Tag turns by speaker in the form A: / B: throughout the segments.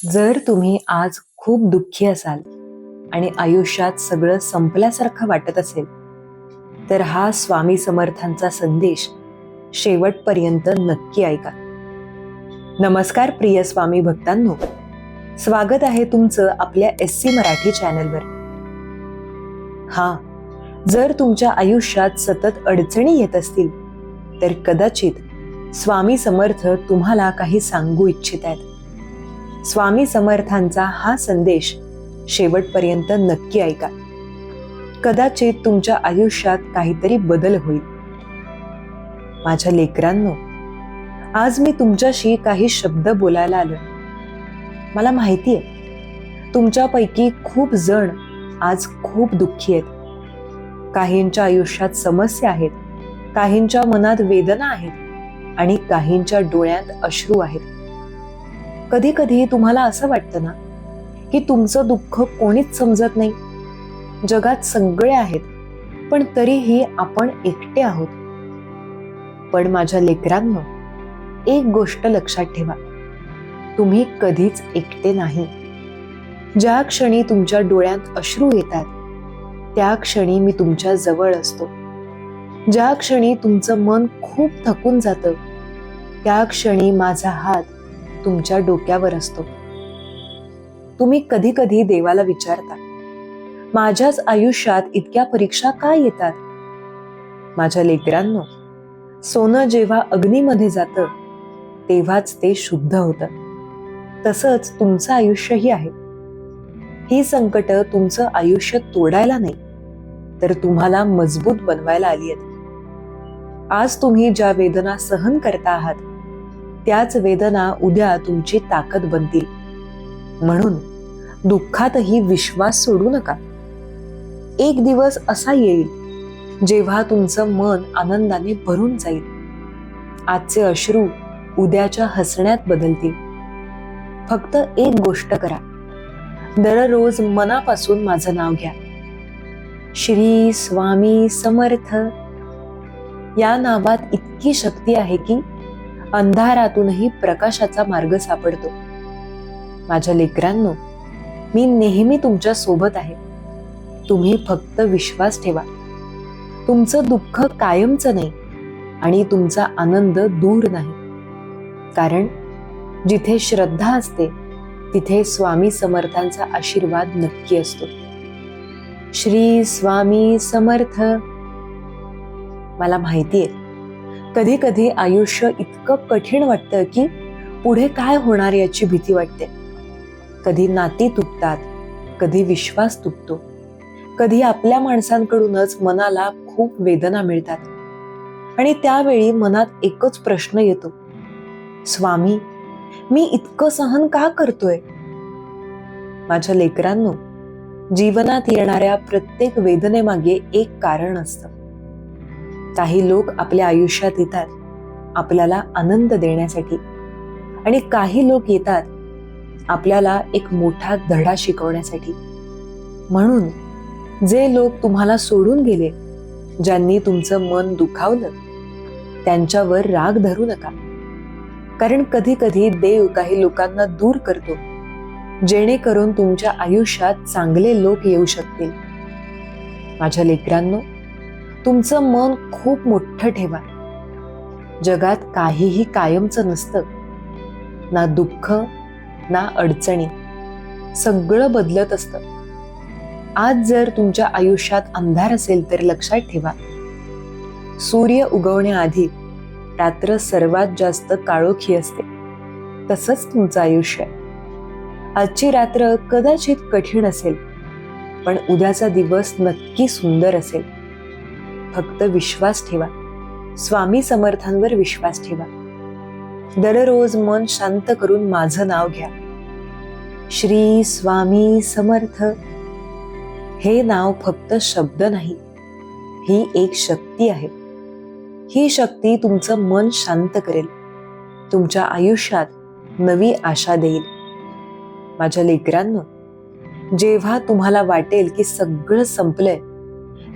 A: जर तुम्ही आज खूप दुःखी असाल आणि आयुष्यात सगळं संपल्यासारखं वाटत असेल, तर हा स्वामी समर्थांचा संदेश शेवटपर्यंत नक्की ऐका. नमस्कार प्रिय स्वामी भक्तांनो, स्वागत आहे तुमचं आपल्या SC मराठी चॅनलवर. जर तुमच्या आयुष्यात सतत अडचणी येत असतील, तर कदाचित स्वामी समर्थ तुम्हाला काही सांगू इच्छित आहेत. स्वामी समर्थांचा हा संदेश शेवटपर्यंत नक्की ऐका. कदाचित तुमच्या आयुष्यात काहीतरी बदल होईल. माझ्या लेकरांनो, आज मी तुमच्याशी काही शब्द बोलायला आलो. मला माहिती आहे, तुमच्यापैकी खूप जण आज खूप दुःखी आहेत. काहींच्या आयुष्यात समस्या आहेत, काहींच्या मनात वेदना आहेत आणि काहींच्या डोळ्यात अश्रू आहेत. कधी कधी तुम्हाला असं वाटतं ना, की तुमचं दुःख कोणीच समजत नाही. जगात सगळे आहेत, पण तरीही आपण एकटे आहोत. पण माझ्या लेकरांनो, एक गोष्ट लक्षात ठेवा, तुम्ही कधीच एकटे नाही. ज्या क्षणी तुमच्या डोळ्यात अश्रू येतात, त्या क्षणी मी तुमच्या जवळ असतो. ज्या क्षणी तुमचं मन खूप थकून जातं, त्या क्षणी माझा हात तुमच्या डोक्यावर असतो. तुम्ही कधी कधी देवाला विचारता, माझ्याच आयुष्यात इतक्या परीक्षा का येतात? माझ्या लेकरांनो, सोनं जेव्हा अग्नीमध्ये जातं, तेव्हाच ते शुद्ध होतं. तसंच तुमचं आयुष्यही आहे. ही संकट तुमचं आयुष्य तोडायला नाही, तर तुम्हाला मजबूत बनवायला आली आहेत. आज तुम्ही ज्या वेदना सहन करता आहात, त्याच वेदना उद्या तुमची ताकद बनतील. म्हणून दुःखातही विश्वास सोडू नका. एक दिवस असा येईल जेव्हा तुमचं मन आनंदाने भरून जाईल. आजचे अश्रू उद्याच्या हसण्यात बदलतील. फक्त एक गोष्ट करा, दररोज मनापासून माझं नाव घ्या. श्री स्वामी समर्थ या नावात इतकी शक्ती आहे की अंधारातूनही प्रकाशाचा मार्ग सापडतो. माझ्या लेकरांनो, मी नेहमी तुमच्या सोबत आहे. तुम्ही फक्त विश्वास ठेवा. तुमचं दुःख कायमचं नाही आणि तुमचा आनंद दूर नाही. कारण जिथे श्रद्धा असते, तिथे स्वामी समर्थांचा आशीर्वाद नक्की असतो. श्री स्वामी समर्थ. मला माहिती आहे, कधी कधी आयुष्य इतकं कठीण वाटतं की पुढे काय होणार याची भीती वाटते. कधी नाती तुटतात, कधी विश्वास तुटतो, कधी आपल्या माणसांकडूनच मनाला खूप वेदना मिळतात आणि त्यावेळी मनात एकच प्रश्न येतो, स्वामी, मी इतकं सहन का करतोय? माझ्या लेकरांनो, जीवनात येणाऱ्या प्रत्येक वेदनेमागे एक कारण असतं. काही लोक आपल्या आयुष्यात येतात आपल्याला आनंद देण्यासाठी, आणि काही लोक येतात आपल्याला एक मोठा धडा शिकवण्यासाठी. म्हणून जे लोक तुम्हाला सोडून गेले, ज्यांनी तुमचं मन दुखावलं, त्यांच्यावर राग धरू नका. कारण कधी कधी देव काही लोकांना दूर करतो, जेणेकरून तुमच्या आयुष्यात चांगले लोक येऊ शकतील. माझ्या लेकरांनो, तुमचं मन खूप मोठं ठेवा. जगात काहीही कायमचं नसतं. ना दुःख, ना अडचणी. सगळं बदलत असतं. आज जर तुमच्या आयुष्यात अंधार असेल, तर लक्षात ठेवा, सूर्य उगवण्याआधी रात्र सर्वात जास्त काळोखी असते. तसंच तुमचं आयुष्य. आजची रात्र कदाचित कठीण असेल, पण उद्याचा दिवस नक्की सुंदर असेल. फक्त विश्वास ठेवा. स्वामी समर्थांवर विश्वास ठेवा. दररोज मन शांत करून माझं नाव घ्या. श्री स्वामी समर्थ. हे नाव फक्त शब्द नाही, ही एक शक्ती आहे. ही शक्ती तुमचं मन शांत करेल, तुमच्या आयुष्यात नवी आशा देईल. माझ्या लेकरांनो, जेव्हा तुम्हाला वाटेल की सगळं संपलंय,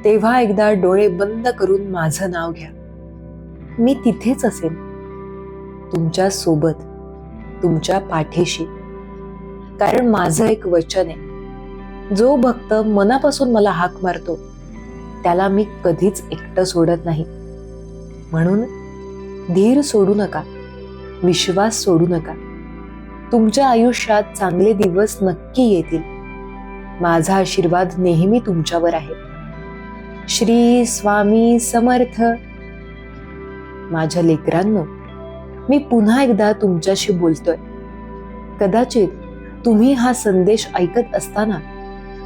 A: तेव्हा एकदा डोळे बंद करून माझं नाव घ्या. मी तिथेच असेल, तुमच्या सोबत, तुमच्या पाठीशी. कारण माझं एक वचन आहे, जो भक्त मनापासून मला हाक मारतो त्याला मी कधीच एकटं सोडत नाही. म्हणून धीर सोडू नका, विश्वास सोडू नका. तुमच्या आयुष्यात चांगले दिवस नक्की येतील. माझा आशीर्वाद नेहमी तुमच्यावर आहे. श्री स्वामी समर्थ. माझ्या लेकरांनो, मी पुन्हा एकदा तुमच्याशी बोलतोय. कदाचित तुम्ही हा संदेश ऐकत असताना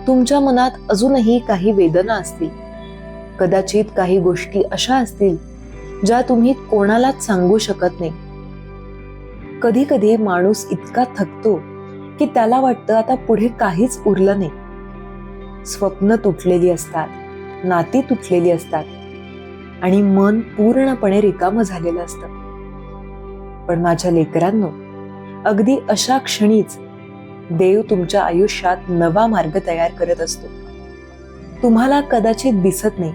A: तुमच्या मनात अजूनही काही वेदना असतील. कदाचित काही गोष्टी अशा असतील ज्या तुम्ही कोणालाच सांगू शकत नाही. कधी कधी माणूस इतका थकतो की त्याला वाटतं आता पुढे काहीच उरलं नाही. स्वप्न तुटलेली असतात, नाती तुटलेली असतात आणि मन पूर्णपणे रिकामं झालेलं असतं. पण माझ्या लेकरांनो, अगदी अशा क्षणीच देव तुमच्या आयुष्यात नवा मार्ग तयार करत असतो. तुम्हाला कदाचित दिसत नाही,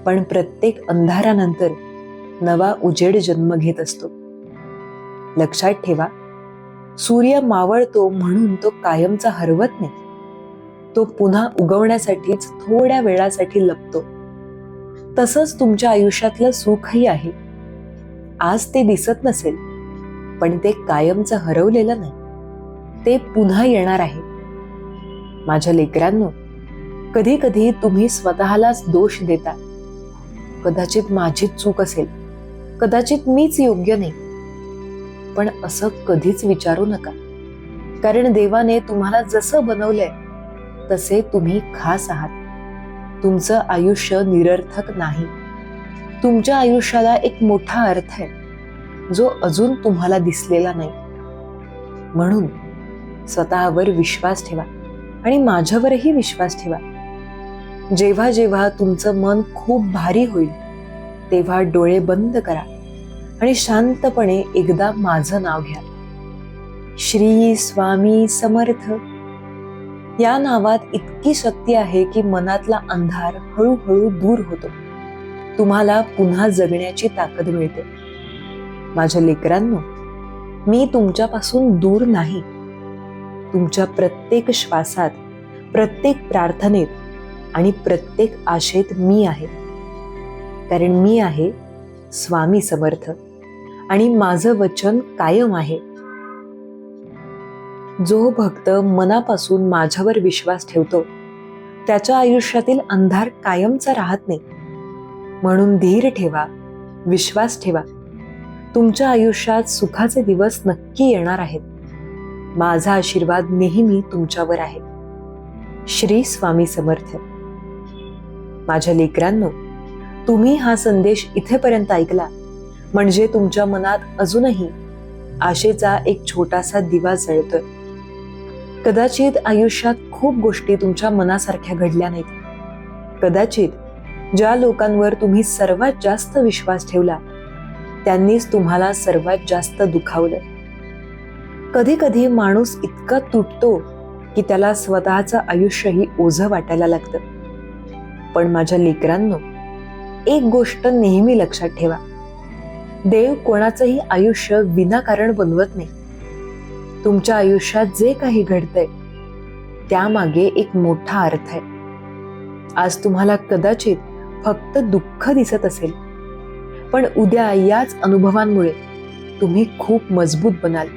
A: पण प्रत्येक अंधारानंतर नवा उजेड जन्म घेत असतो. लक्षात ठेवा, सूर्य मावळतो म्हणून तो कायमचा हरवत नाही. तो पुन्हा उगवण्यासाठीच थोड्या वेळासाठी लपतो. तसंच तुमच्या आयुष्यातलं सुखही आहे. आज ते दिसत नसेल, पण ते कायमचं हरवलेलं नाही. ते पुन्हा येणार आहे. माझ्या लेकरांनो, कधी कधी तुम्ही स्वतःलाच दोष देता. कदाचित माझीच चूक असेल, कदाचित मीच योग्य नाही. पण असं कधीच विचारू नका, कारण देवाने तुम्हाला जसं बनवलंय तसे तुम्ही खास आहात. तुमचं आयुष्य निरर्थक नाही. तुमच्या आयुष्याला एक मोठा अर्थ आहे, जो अजून तुम्हाला दिसलेला नाही. म्हणून स्वतःवर विश्वास ठेवा आणि माझ्यावरही विश्वास ठेवा. जेव्हा जेव्हा तुमचं मन खूप भारी होईल, तेव्हा डोळे बंद करा आणि शांतपणे एकदा माझं नाव घ्या. श्री स्वामी समर्थ. या नावात इतकी शक्ती आहे की मनातला अंधार हळूहळू दूर होतो. तुम्हाला पुन्हा जगण्याची ताकद मिळते. माझ्या लेकरांनो, मी तुमच्यापासून दूर नाही. तुमच्या प्रत्येक श्वासात, प्रत्येक प्रार्थनेत आणि प्रत्येक आशेत मी आहे. कारण मी आहे स्वामी समर्थ आणि माझं वचन कायम आहे. जो भक्त मनापासून माझ्यावर विश्वास ठेवतो त्याच्या आयुष्यातील अंधार कायमचा राहत नाही. म्हणून धीर ठेवा, विश्वास ठेवा. तुमच्या आयुष्यात सुखाचे दिवस नक्की येणार आहेत. माझा आशीर्वाद नेहमी तुमच्यावर आहे. श्री स्वामी समर्थ. माझ्या लेकरांनो, तुम्ही हा संदेश इथेपर्यंत ऐकला म्हणजे तुमच्या मनात अजूनही आशेचा एक छोटासा दिवा जळतोय. कदाचित आयुष्यात खूप गोष्टी तुमच्या मनासारख्या घडल्या नाहीत. कदाचित ज्या लोकांवर तुम्ही सर्वात जास्त विश्वास ठेवला त्यांनीच तुम्हाला सर्वात जास्त दुखावलं. कधी कधी माणूस इतका तुटतो की त्याला स्वतःचं आयुष्यही ओझं वाटायला लागतं. पण माझ्या लेकरांनो, एक गोष्ट नेहमी लक्षात ठेवा, देव कोणाचंही आयुष्य विनाकारण बनवत नाही. तुमच्या आयुष्यात जे काही घडतंय त्यामागे एक मोठा अर्थ आहे. आज तुम्हाला कदाचित फक्त दुःख दिसत असेल, पण उद्या याच अनुभवांमुळे तुम्ही खूप मजबूत बनाल.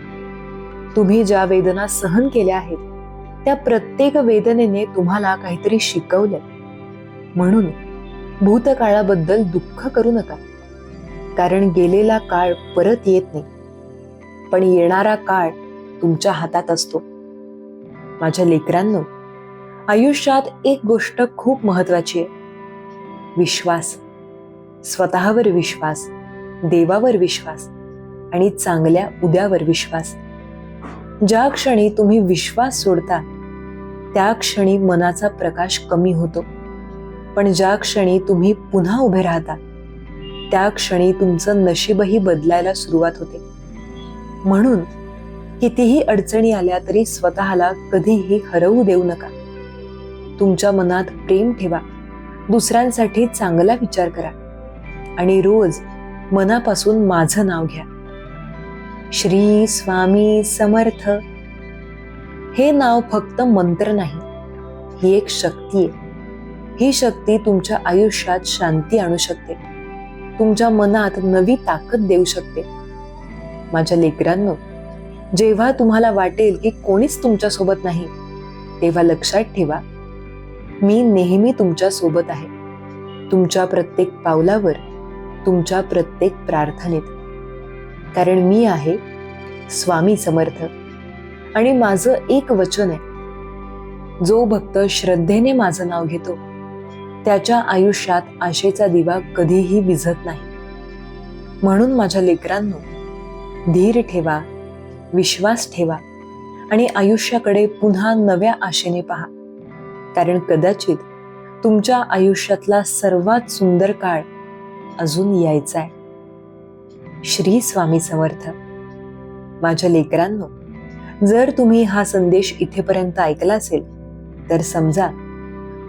A: तुम्ही ज्या वेदना सहन केल्या आहेत त्या प्रत्येक वेदनेने तुम्हाला काहीतरी शिकवलंय. म्हणून भूतकाळाबद्दल दुःख करू नका, कारण गेलेला काळ परत येत नाही, पण येणारा काळ तुमच्या हातात असतो. माझ्या लेकरांनो, आयुष्यात एक गोष्ट खूप महत्वाची आहे, विश्वास. स्वतःवर विश्वास, देवावर विश्वास आणि चांगल्या उद्यावर विश्वास. ज्या क्षणी तुम्ही विश्वास सोडता त्या क्षणी मनाचा प्रकाश कमी होतो, पण ज्या क्षणी तुम्ही पुन्हा उभे राहता त्या क्षणी तुमचं नशीबही बदलायला सुरुवात होते. म्हणून कितीही अडचणी आल्या तरी स्वतःला कधीही हरवू देऊ नका. तुमच्या मनात प्रेम ठेवा, दुसऱ्यांसाठी चांगला विचार करा आणि रोज मनापासून माझं नाव घ्या. श्री स्वामी समर्थ. हे नाव फक्त मंत्र नाही, ही एक शक्ती आहे. ही शक्ती तुमच्या आयुष्यात शांती आणू शकते, तुमच्या मनात नवी ताकद देऊ शकते. माझ्या लेकरांनो, जेव्हा तुम्हाला वाटेल की कोणीच तुमच्या सोबत नाही, तेव्हा लक्षात ठेवा, मी नेहमी तुमच्या सोबत आहे. तुमच्या प्रत्येक पावलावर, तुमच्या प्रत्येक प्रार्थनेत. कारण मी आहे स्वामी समर्थ. आणि माझं एक वचन आहे, जो भक्त श्रद्धेने माझं नाव घेतो त्याच्या आयुष्यात आशेचा दिवा कधीही विझत नाही. म्हणून माझ्या लेकरांनो, धीर ठेवा, विश्वास ठेवा आणि आयुष्याकडे पुन्हा नव्या आशेने पहा. कारण कदाचित तुमच्या आयुष्यातला सर्वात सुंदर काळ अजून यायचा आहे. श्री स्वामी समर्थ. माझ्या लेकरांनो, जर तुम्ही हा संदेश इथेपर्यंत ऐकला असेल तर समजा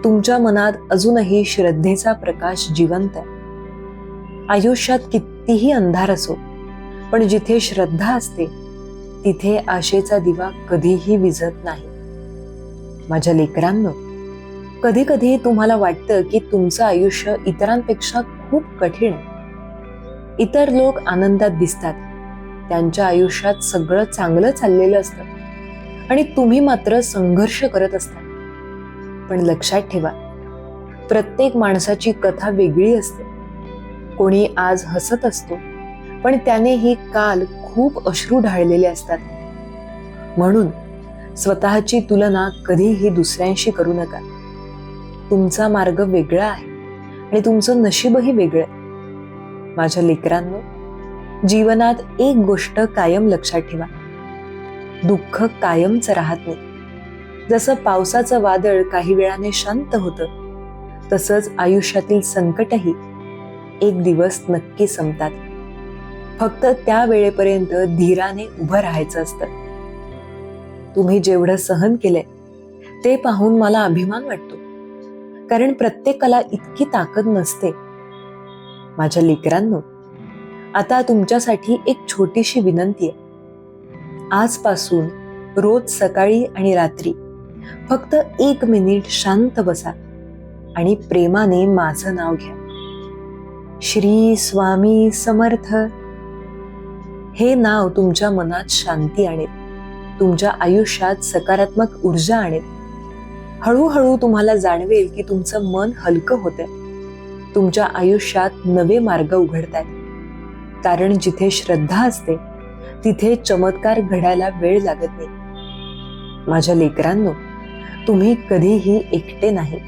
A: तुमच्या मनात अजूनही श्रद्धेचा प्रकाश जिवंत आहे. आयुष्यात कितीही अंधार असो, पण जिथे श्रद्धा असते तिथे आशेचा दिवा कधीही विझत नाही. माझ्या लेकरांनो, कधी कधी तुम्हाला वाटतं की तुमचं आयुष्य इतरांपेक्षा खूप कठीण आहे. इतर लोक आनंदात दिसतात, त्यांच्या आयुष्यात सगळं चांगलं चाललेलं असतं आणि तुम्ही मात्र संघर्ष करत असता. पण लक्षात ठेवा, प्रत्येक माणसाची कथा वेगळी असते. कोणी आज हसत असतो, पण त्यानेही काल खूप अश्रू ढाळलेले असतात. म्हणून स्वतःची तुलना कधीही दुसऱ्यांशी करू नका. तुमचा मार्ग वेगळा आहे आणि तुमचं नशीबही वेगळं आहे. माझ्या लेकरांनो, जीवनात एक गोष्ट कायम लक्षात ठेवा, दुःख कायमच राहत नाही. जसं पावसाचं वादळ काही वेळाने शांत होतं, तसंच आयुष्यातील संकटही एक दिवस नक्की संपतात. फक्त त्या वेळेपर्यंत धीराने उभं राहायचं असतं. तुम्ही जेवढं सहन केलंय ते पाहून मला अभिमान वाटतो, कारण प्रत्येकाला इतकी ताकद नसते. माझ्या लेकरांनो, आता तुमच्यासाठी एक छोटीशी विनंती आहे. आजपासून रोज सकाळी आणि रात्री फक्त 1 मिनिट शांत बसा आणि प्रेमाने माझं नाव घ्या, श्री स्वामी समर्थ. हे नाव तुमच्या मनात शांती आणेल, तुमच्या आयुष्यात सकारात्मक ऊर्जा आणेल. हळूहळू तुम्हाला जाणवेल की तुमचं मन हलकं होतंय, तुमच्या आयुष्यात नवे मार्ग उघडतायत. कारण जिथे श्रद्धा असते तिथे चमत्कार घडायला वेळ लागत नाही. माझ्या लेकरांनो, तुम्ही कधीही एकटे नाही.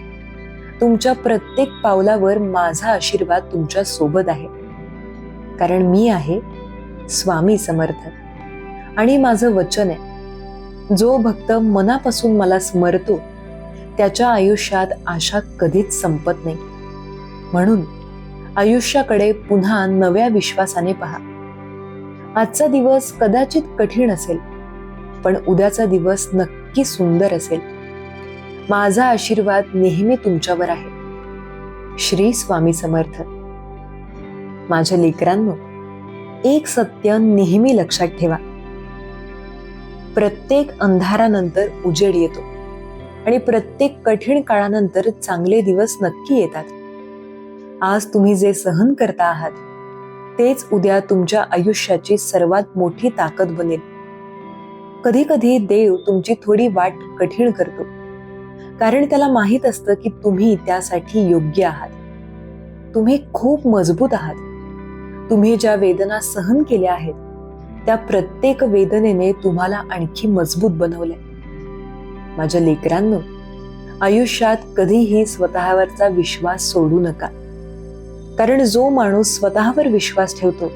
A: तुमच्या प्रत्येक पावलावर माझा आशीर्वाद तुमच्या सोबत आहे. कारण मी आहे स्वामी समर्थ. आणि माझं वचन आहे, जो भक्त मनापासून मला स्मरतो त्याच्या आयुष्यात आशा कधीच संपत नाही. म्हणून आयुष्याकडे पुन्हा नव्या विश्वासाने पहा. आजचा दिवस कदाचित कठीण असेल, पण उद्याचा दिवस नक्की सुंदर असेल. माझा आशीर्वाद नेहमी तुमच्यावर आहे. श्री स्वामी समर्थ. माझ्या लेकरांनो, एक सत्य नेहमी लक्षात ठेवा, प्रत्येक अंधारानंतर उजेड येतो आणि प्रत्येक कठीण काळानंतर चांगले दिवस नक्की येतात. आज तुम्ही जे सहन करता आहात तेच उद्या तुमच्या आयुष्याची सर्वात मोठी ताकद बनेल. कधी कधी देव तुमची थोडी वाट कठीण करतो, कारण त्याला माहित असतं की तुम्ही त्यासाठी योग्य आहात. तुम्ही खूप मजबूत आहात. तुम्ही ज्या वेदना सहन केल्या आहेत त्या प्रत्येक वेदनेने तुम्हाला आणखी मजबूत बनवलंय. माझ्या लेकरांनो, आयुष्यात कधीही स्वतःवरचा विश्वास सोडू नका. कारण जो माणूस स्वतःवर विश्वास ठेवतो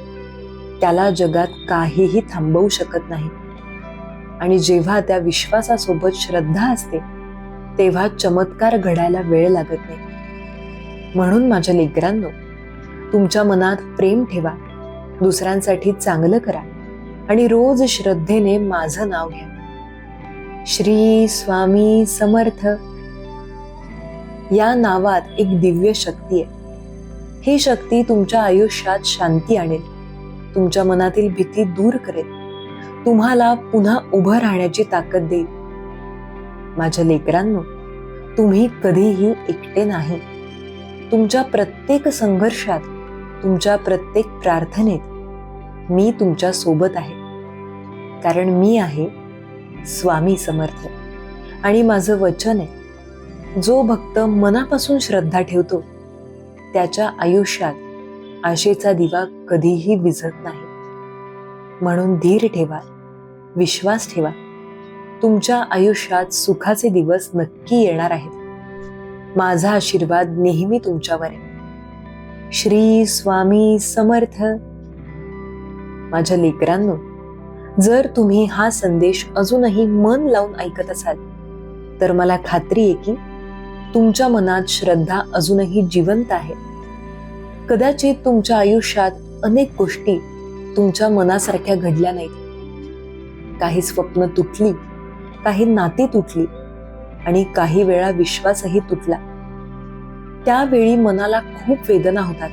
A: त्याला जगात काहीही थांबवू शकत नाही. आणि जेव्हा त्या विश्वासासोबत श्रद्धा असते तेव्हा चमत्कार घडायला वेळ लागत नाही. म्हणून माझ्या लेकरांनो, तुमच्या मनात प्रेम ठेवा, दुसऱ्यांसाठी चांगलं करा आणि रोज श्रद्धेने माझं नाव घ्या, श्री स्वामी समर्थ. या नावात एक दिव्य शक्ती आहे. ही शक्ती तुमच्या आयुष्यात शांती आणेल, तुमच्या मनातील भीती दूर करेल, तुम्हाला पुन्हा उभं राहण्याची ताकद देईल माझ्या लेकरांनो, तुम्ही कधीही एकटे नाही. तुमच्या प्रत्येक संघर्षात, तुमच्या प्रत्येक प्रार्थनेत मी तुमच्या सोबत आहे. कारण मी आहे स्वामी समर्थ. आणि माझं वचन आहे, जो भक्त मनापासून श्रद्धा ठेवतो त्याच्या आयुष्यात आशेचा दिवा कधीही विझत नाही. म्हणून धीर ठेवा, विश्वास ठेवा. तुमच्या आयुष्यात सुखाचे दिवस नक्की येणार आहेत. माझा आशीर्वाद नेहमी तुमच्यावर आहे. श्री स्वामी समर्थ. माझ्या लेकरांनो, जर तुम्ही हा संदेश अजूनही मन लावून ऐकत असाल तर मला खात्री आहे की तुमच्या मनात श्रद्धा अजूनही जिवंत आहे. कदाचित तुमच्या आयुष्यात अनेक गोष्टी तुमच्या मनासारख्या घडल्या नाहीत. काही स्वप्न तुटली, काही नाती तुटली आणि काही वेळा विश्वासही तुटला. त्यावेळी मनाला खूप वेदना होतात.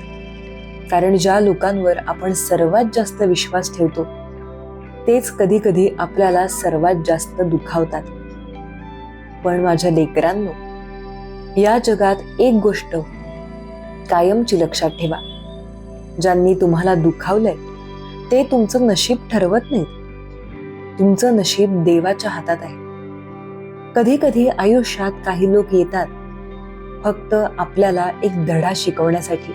A: कारण ज्या लोकांवर आपण सर्वात जास्त विश्वास ठेवतो तेच कधी कधी आपल्याला सर्वात जास्त दुखावतात. पण माझ्या लेकरांनो, या जगात एक गोष्ट कायमची लक्षात ठेवा. ज्यांनी तुम्हाला दुखावलंय ते तुमचं नशीब ठरवत नाहीत. तुमचं नशीब देवाच्या हातात आहे. कधी कधी आयुष्यात काही लोक येतात फक्त आपल्याला एक धडा शिकवण्यासाठी.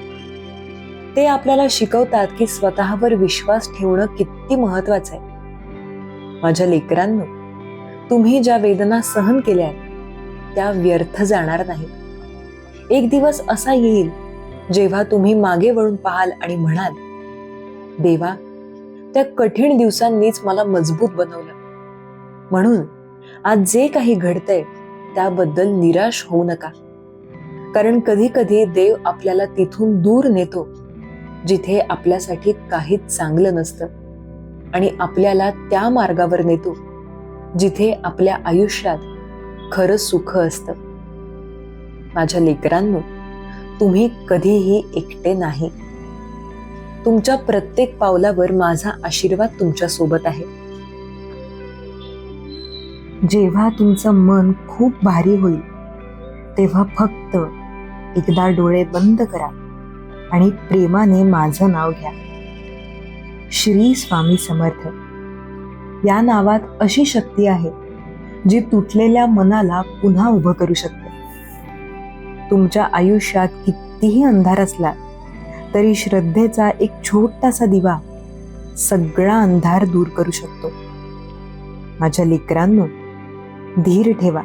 A: ते आपल्याला शिकवतात की स्वतःवर विश्वास ठेवणं किती महत्वाचं आहे. माझ्या लेकरांनो, तुम्ही ज्या वेदना सहन केल्या त्या व्यर्थ जाणार नाहीत. एक दिवस असा येईल जेव्हा तुम्ही मागे वळून पाहाल आणि म्हणाल, देवा, त्या कठीण दिवसांनीच मला मजबूत बनवलं. म्हणून आज जे काही घडतंय त्याबद्दल निराश होऊ नका. कारण कधी कधी देव आपल्याला तिथून दूर नेतो जिथे आपल्यासाठी काहीच चांगलं नसतं आणि आपल्याला त्या मार्गावर नेतो जिथे आपल्या आयुष्यात खरं सुख असतं. माझ्या लेकरांनो, तुम्ही कधीही एकटे नाही. तुमच्या प्रत्येक पावलावर माझा आशीर्वाद तुमच्या सोबत आहे. जेव्हा तुमचं मन खूप भारी होईल तेव्हा फक्त एकदा डोळे बंद करा आणि प्रेमाने माझं नाव घ्या. श्री स्वामी समर्थ. या नावात अशी शक्ती आहे जी तुटलेल्या मनाला पुन्हा उभं करू शकते. तुमच्या आयुष्यात कितीही अंधार असला तरी श्रद्धेचा एक छोटासा दिवा सगळा अंधार दूर करू शकतो. माझ्या लेकरांनो, धीर ठेवा.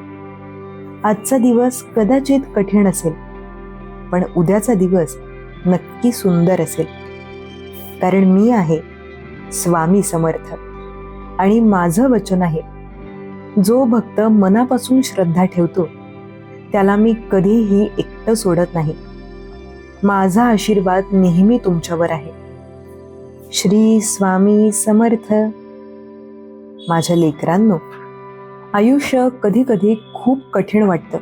A: आजचा दिवस कदाचित कठीण असेल, पण उद्याचा दिवस नक्की सुंदर असेल. कारण मी आहे स्वामी समर्थ आणि माझं वचन आहे, जो भक्त मनापासून श्रद्धा ठेवतो त्याला मी कधीही एकटं सोडत नाही. माझा आशीर्वाद नेहमी तुमच्यावर आहे. श्री स्वामी समर्थ. माझ्या लेकरांनो, आयुष्य कधी कधी खूप कठीण वाटतं.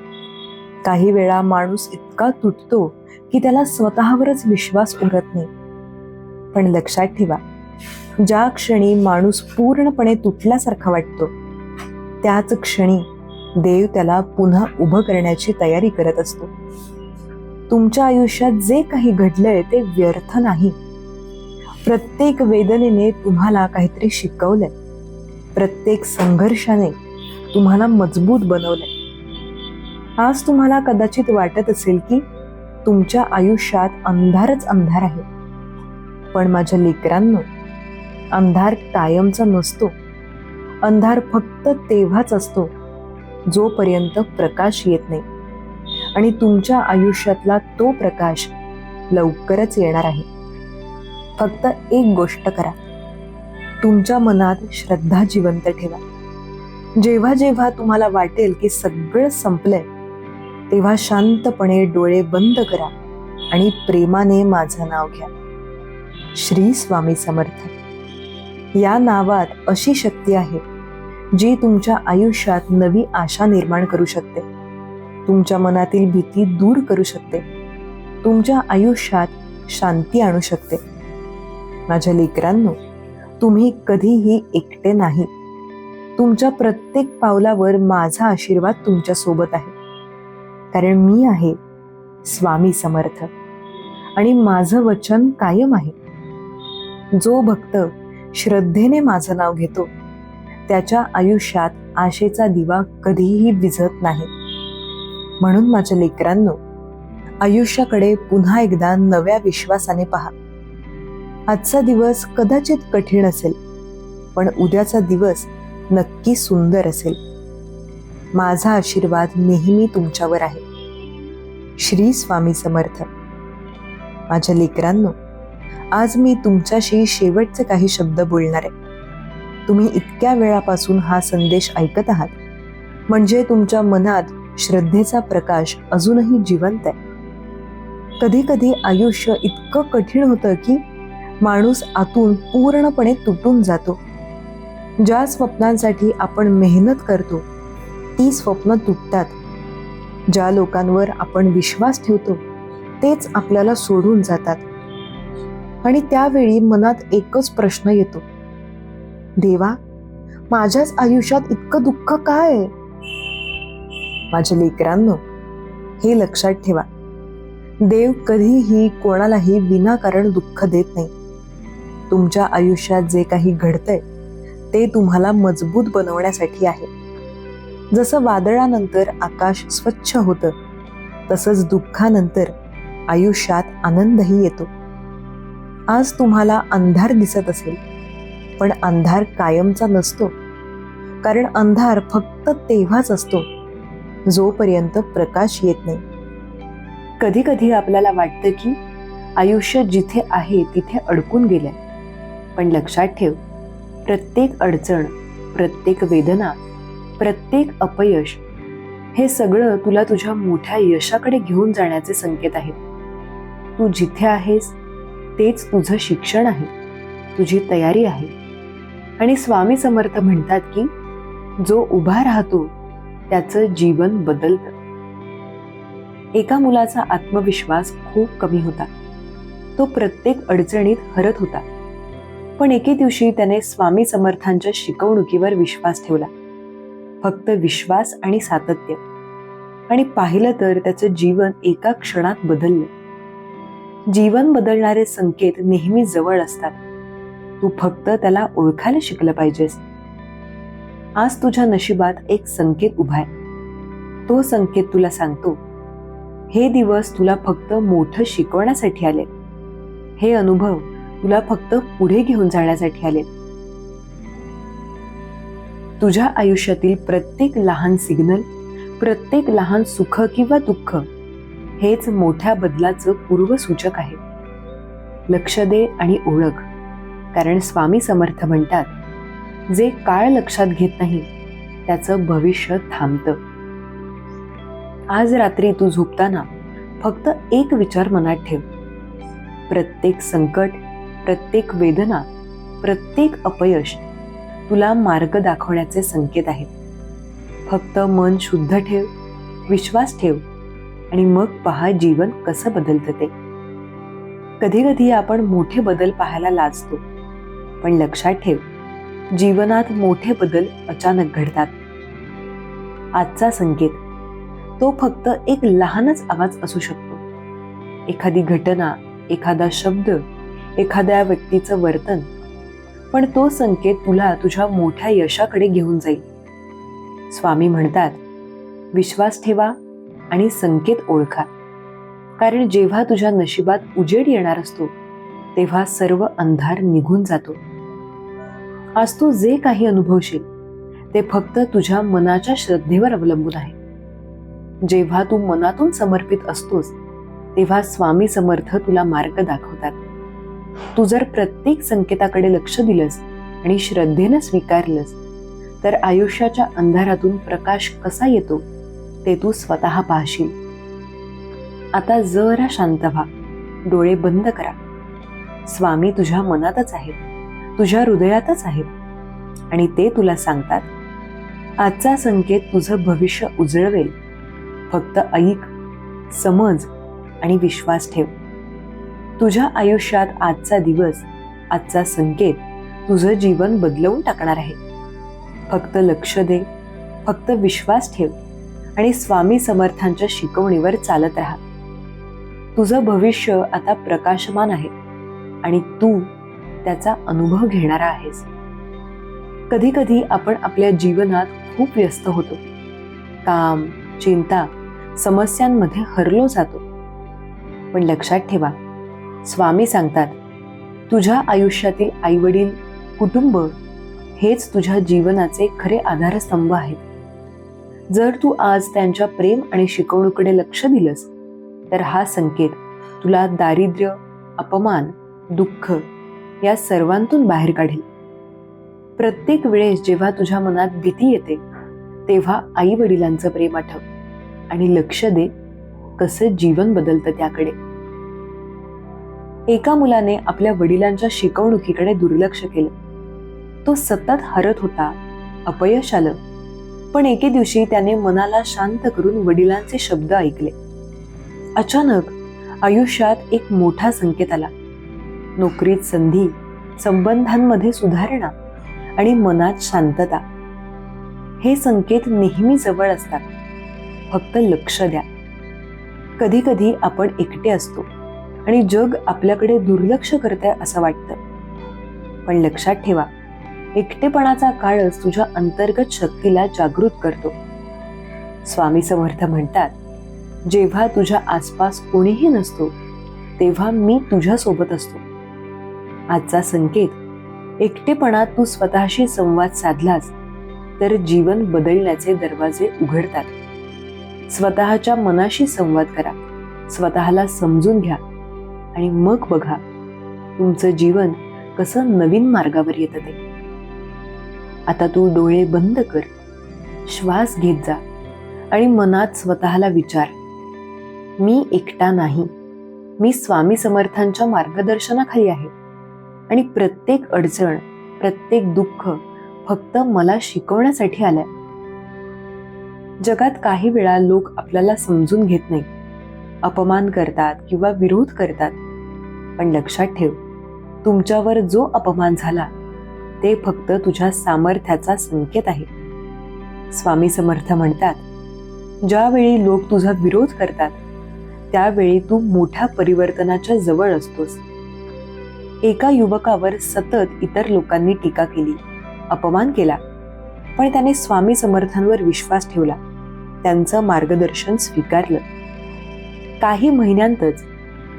A: काही वेळा माणूस इतका तुटतो की त्याला स्वतःवरच विश्वास उरत नाही. पण लक्षात ठेवा, ज्या क्षणी माणूस पूर्णपणे तुटल्यासारखा वाटतो त्याच क्षणी देव त्याला पुन्हा उभं करण्याची तयारी करत असतो. तुमच्या आयुष्यात जे काही घडलंय ते व्यर्थ नाही. प्रत्येक वेदनेने तुम्हाला काहीतरी शिकवलंय. प्रत्येक संघर्षाने तुम्हाला मजबूत बनवलंय. आज तुम्हाला कदाचित वाटत असेल की तुमच्या आयुष्यात अंधारच अंधार आहे. पण माझ्या लेकरांनो, अंधार कायमचा नसतो. अंधार फक्त तेव्हाच असतो जोपर्यंत प्रकाश येत नाही. आणि तुमच्या आयुष्यातला तो प्रकाश लवकरच येणार आहे. फक्त एक गोष्ट करा, तुमच्या मनात श्रद्धा जिवंत ठेवा. जेव्हा जेव्हा तुम्हाला वाटेल की सगळं संपलंय तेव्हा शांतपणे डोळे बंद करा आणि प्रेमाने माझं नाव घ्या. श्री स्वामी समर्थ. या नावात अशी शक्ती आहे जी तुमच्या आयुष्यात नवी आशा निर्माण करू शकते. तुमच्या मनातील भीती दूर करू शकते. तुमच्या आयुष्यात शांती आणू शकते. माझ्या लेकरांनो, तुम्ही कधीही एकटे नाही. तुमच्या प्रत्येक पावलावर माझा आशीर्वाद तुमच्या सोबत आहे, कारण मी आहे स्वामी समर्थ आणि माझं वचन कायम आहे. जो भक्त श्रद्धेने माझं नाव घेतो त्याच्या आयुष्यात आशेचा दिवा कधीही विझत नाही. म्हणून माझ्या लेकरांनो, आयुष्याकडे पुन्हा एकदा नव्या विश्वासाने पहा. आजचा दिवस कदाचित कठीण असेल, पण उद्याचा दिवस नक्की सुंदर असेल. माझा आशीर्वाद नेहमी तुमच्यावर आहे. श्री स्वामी समर्थ. माझ्या लेकरांनो, आज मी तुमच्याशी शेवटचे काही शब्द बोलणार आहे. तुम्ही इतक्या वेळापासून हा संदेश ऐकत आहात, म्हणजे तुमच्या मनात श्रद्धेचा प्रकाश अजूनही जिवंत आहे. कधी कधी आयुष्य इतकं कठीण होतं की माणूस आतून पूर्णपणे तुटून जातो. ज्या स्वप्नांसाठी आपण मेहनत करतो ती स्वप्न तुटतात. ज्या लोकांवर आपण विश्वास ठेवतो तेच आपल्याला सोडून जातात. आणि त्यावेळी मनात एकच प्रश्न येतो, देवा, माझ्याच आयुष्यात इतकं दुःख काय आहे? माझ्या लेकरांनो, हे लक्षात ठेवा, देव कधीही कोणालाही विनाकारण दुःख देत नाही. तुमच्या आयुष्यात जे काही घडतंय ते तुम्हाला मजबूत बनवण्यासाठी आहे. जसं वादळानंतर आकाश स्वच्छ होतं, तसंच दुःखानंतर आयुष्यात आनंदही येतो. आज तुम्हाला अंधार दिसत असेल, पण अंधार कायमचा नसतो, कारण अंधार फक्त तेव्हाच असतो जोपर्यंत प्रकाश येत नाही. कधी कधी आपल्याला वाटतं की आयुष्य जिथे आहे तिथे अडकून गेलंय, पण लक्षात ठेव, प्रत्येक अडचण, प्रत्येक वेदना, प्रत्येक अपयश हे सगळं तुला तुझ्या मोठ्या यशाकडे घेऊन जाण्याचे संकेत आहेत. तू जिथे आहेस तेच तुझं शिक्षण आहे, तुझी तयारी आहे. आणि स्वामी समर्थ म्हणतात की जो उभा राहतो त्याचं जीवन बदलतं. एका मुलाचा आत्मविश्वास खूप कमी होता. तो प्रत्येक अडचणीत हरत होता. पण एके दिवशी त्याने स्वामी समर्थांच्या शिकवणुकीवर विश्वास ठेवला. फक्त विश्वास आणि सातत्य. आणि पाहिलं तर त्याचं जीवन एका क्षणात बदललं. जीवन बदलणारे संकेत नेहमी जवळ असतात. तू फक्त त्याला ओळखायला शिकलं पाहिजेस. आज तुझ्या नशिबात एक संकेत उभा आहे. तो संकेत तुला सांगतो, हे दिवस तुला फक्त मोठं शिकवण्यासाठी आले. हे अनुभव तुला फक्त पुढे घेऊन जाण्यासाठी आले. तुझ्या आयुष्यातील प्रत्येक लहान सिग्नल, प्रत्येक लहान सुख किंवा दुःख हेच मोठ्या बदलाचं पूर्वसूचक आहे. लक्ष दे आणि ओळख, कारण स्वामी समर्थ म्हणतात, जे काळ लक्षात घेत नाही त्याचं भविष्य थांबतं. आज रात्री तू झोपताना फक्त एक विचार मनात ठेव. प्रत्येक संकट, प्रत्येक वेदना, प्रत्येक अपयश तुला मार्ग दाखवण्याचे संकेत आहेत. फक्त मन शुद्ध ठेव, विश्वास ठेव आणि मग पहा जीवन कसं बदलतं ते. कधी कधी आपण मोठे बदल पाहायला लाजतो, पण लक्षात ठेव, जीवनात मोठे बदल अचानक घडतात. आजचा संकेत तो फक्त एक लहानच आवाज असू शकतो. एखादी घटना, एखादा शब्द, एखाद्या व्यक्तीचं वर्तन, पण तो संकेत तुला तुझ्या मोठ्या यशाकडे घेऊन जाईल. स्वामी म्हणतात, विश्वास ठेवा आणि संकेत ओळखा, कारण जेव्हा तुझ्या नशिबात उजेड येणार असतो तेव्हा सर्व अंधार निघून जातो. आज तू जे काही अनुभवशील ते फक्त तुझ्या मनाच्या श्रद्धेवर अवलंबून आहे. जेव्हा तू मनातून समर्पित असतोस तेव्हा स्वामी समर्थ तुला मार्ग दाखवतात. तू जर प्रत्येक संकेताकडे लक्ष दिलंस आणि श्रद्धेनं स्वीकारलंस तर आयुष्याच्या अंधारातून प्रकाश कसा येतो ते तू स्वतः पाहशील. आता जरा शांत व्हा, डोळे बंद करा. स्वामी तुझ्या मनातच आहेत, तुझ्या हृदयातच आहेत आणि ते तुला सांगतात, आजचा संकेत तुझं भविष्य उजळवेल. फक्त ऐक, समज आणि विश्वास ठेव. तुझ्या आयुष्यात आजचा दिवस, आजचा संकेत तुझं जीवन बदलवून टाकणार आहे. फक्त लक्ष दे, फक्त विश्वास ठेव आणि स्वामी समर्थांच्या शिकवणीवर चालत राहा. तुझं भविष्य आता प्रकाशमान आहे आणि तू त्याचा अनुभव घेणारा आहेस. कधी कधी आपण आपल्या जीवनात खूप व्यस्त होतो. काम, चिंता, समस्यांमध्ये हरलो जातो. पण लक्षात ठेवा, स्वामी सांगतात, तुझ्या आयुष्यातील आईवडील, कुटुंब हेच तुझ्या जीवनाचे खरे आधारस्तंभ आहेत. जर तू आज त्यांच्या प्रेम आणि शिकवणुकीकडे लक्ष दिलंस तर हा संकेत तुला दारिद्र्य, अपमान, दुःख या सर्वांतून बाहेर काढेल. प्रत्येक वेळेस जेव्हा तुझ्या मनात भीती येते तेव्हा आई वडिलांचं प्रेम आठव आणि लक्ष दे कसं जीवन बदलतं त्याकडे. एका मुलाने आपल्या वडिलांच्या शिकवणुकीकडे दुर्लक्ष केलं. तो सतत हरत होता, अपयश आलं. पण एके दिवशी त्याने मनाला शांत करून वडिलांचे शब्द ऐकले. अचानक आयुष्यात एक मोठा संकेत आला. नोकरीत संधी, संबंधांमध्ये सुधारणा आणि मनात शांतता. हे संकेत नेहमी जवळ असतात, फक्त लक्ष द्या. कधी कधी आपण एकटे असतो आणि जग आपल्याकडे दुर्लक्ष करतंय असं वाटतं. पण लक्षात ठेवा, एकटेपणाचा काळच तुझ्या अंतर्गत शक्तीला जागृत करतो. स्वामी समर्थ म्हणतात, जेव्हा तुझ्या आसपास कोणीही नसतो तेव्हा मी तुझ्या सोबत असतो. आजचा संकेत, एकटेपणात तू स्वतःशी संवाद साधलास तर जीवन बदलण्याचे दरवाजे उघडतात. स्वतःच्या मनाशी संवाद करा, स्वतःला समजून घ्या आणि मग बघा तुमचं जीवन कसं नवीन मार्गावर येतं ते. आता तू डोळे बंद कर, श्वास घेत जा आणि मनात स्वतःला विचार, मी एकटा नाही, मी स्वामी समर्थांच्या मार्गदर्शनाखाली आहे आणि प्रत्येक अडचण, प्रत्येक दुःख फक्त मला शिकवण्यासाठी आलंय. जगात काही वेळा लोक आपल्याला समजून घेत नाही, अपमान करतात किंवा विरोध करतात. पण लक्षात ठेव, तुमच्यावर जो अपमान झाला ते फक्त तुझ्या सामर्थ्याचा संकेत आहे. स्वामी समर्थ म्हणतात, ज्यावेळी लोक तुझा विरोध करतात त्यावेळी तू मोठ्या परिवर्तनाच्या जवळ असतोस. एका युवकावर सतत इतर लोकांनी टीका केली, अपमान केला, पण त्याने स्वामी समर्थांवर विश्वास ठेवला, त्यांचं मार्गदर्शन स्वीकारलं. काही महिन्यांतच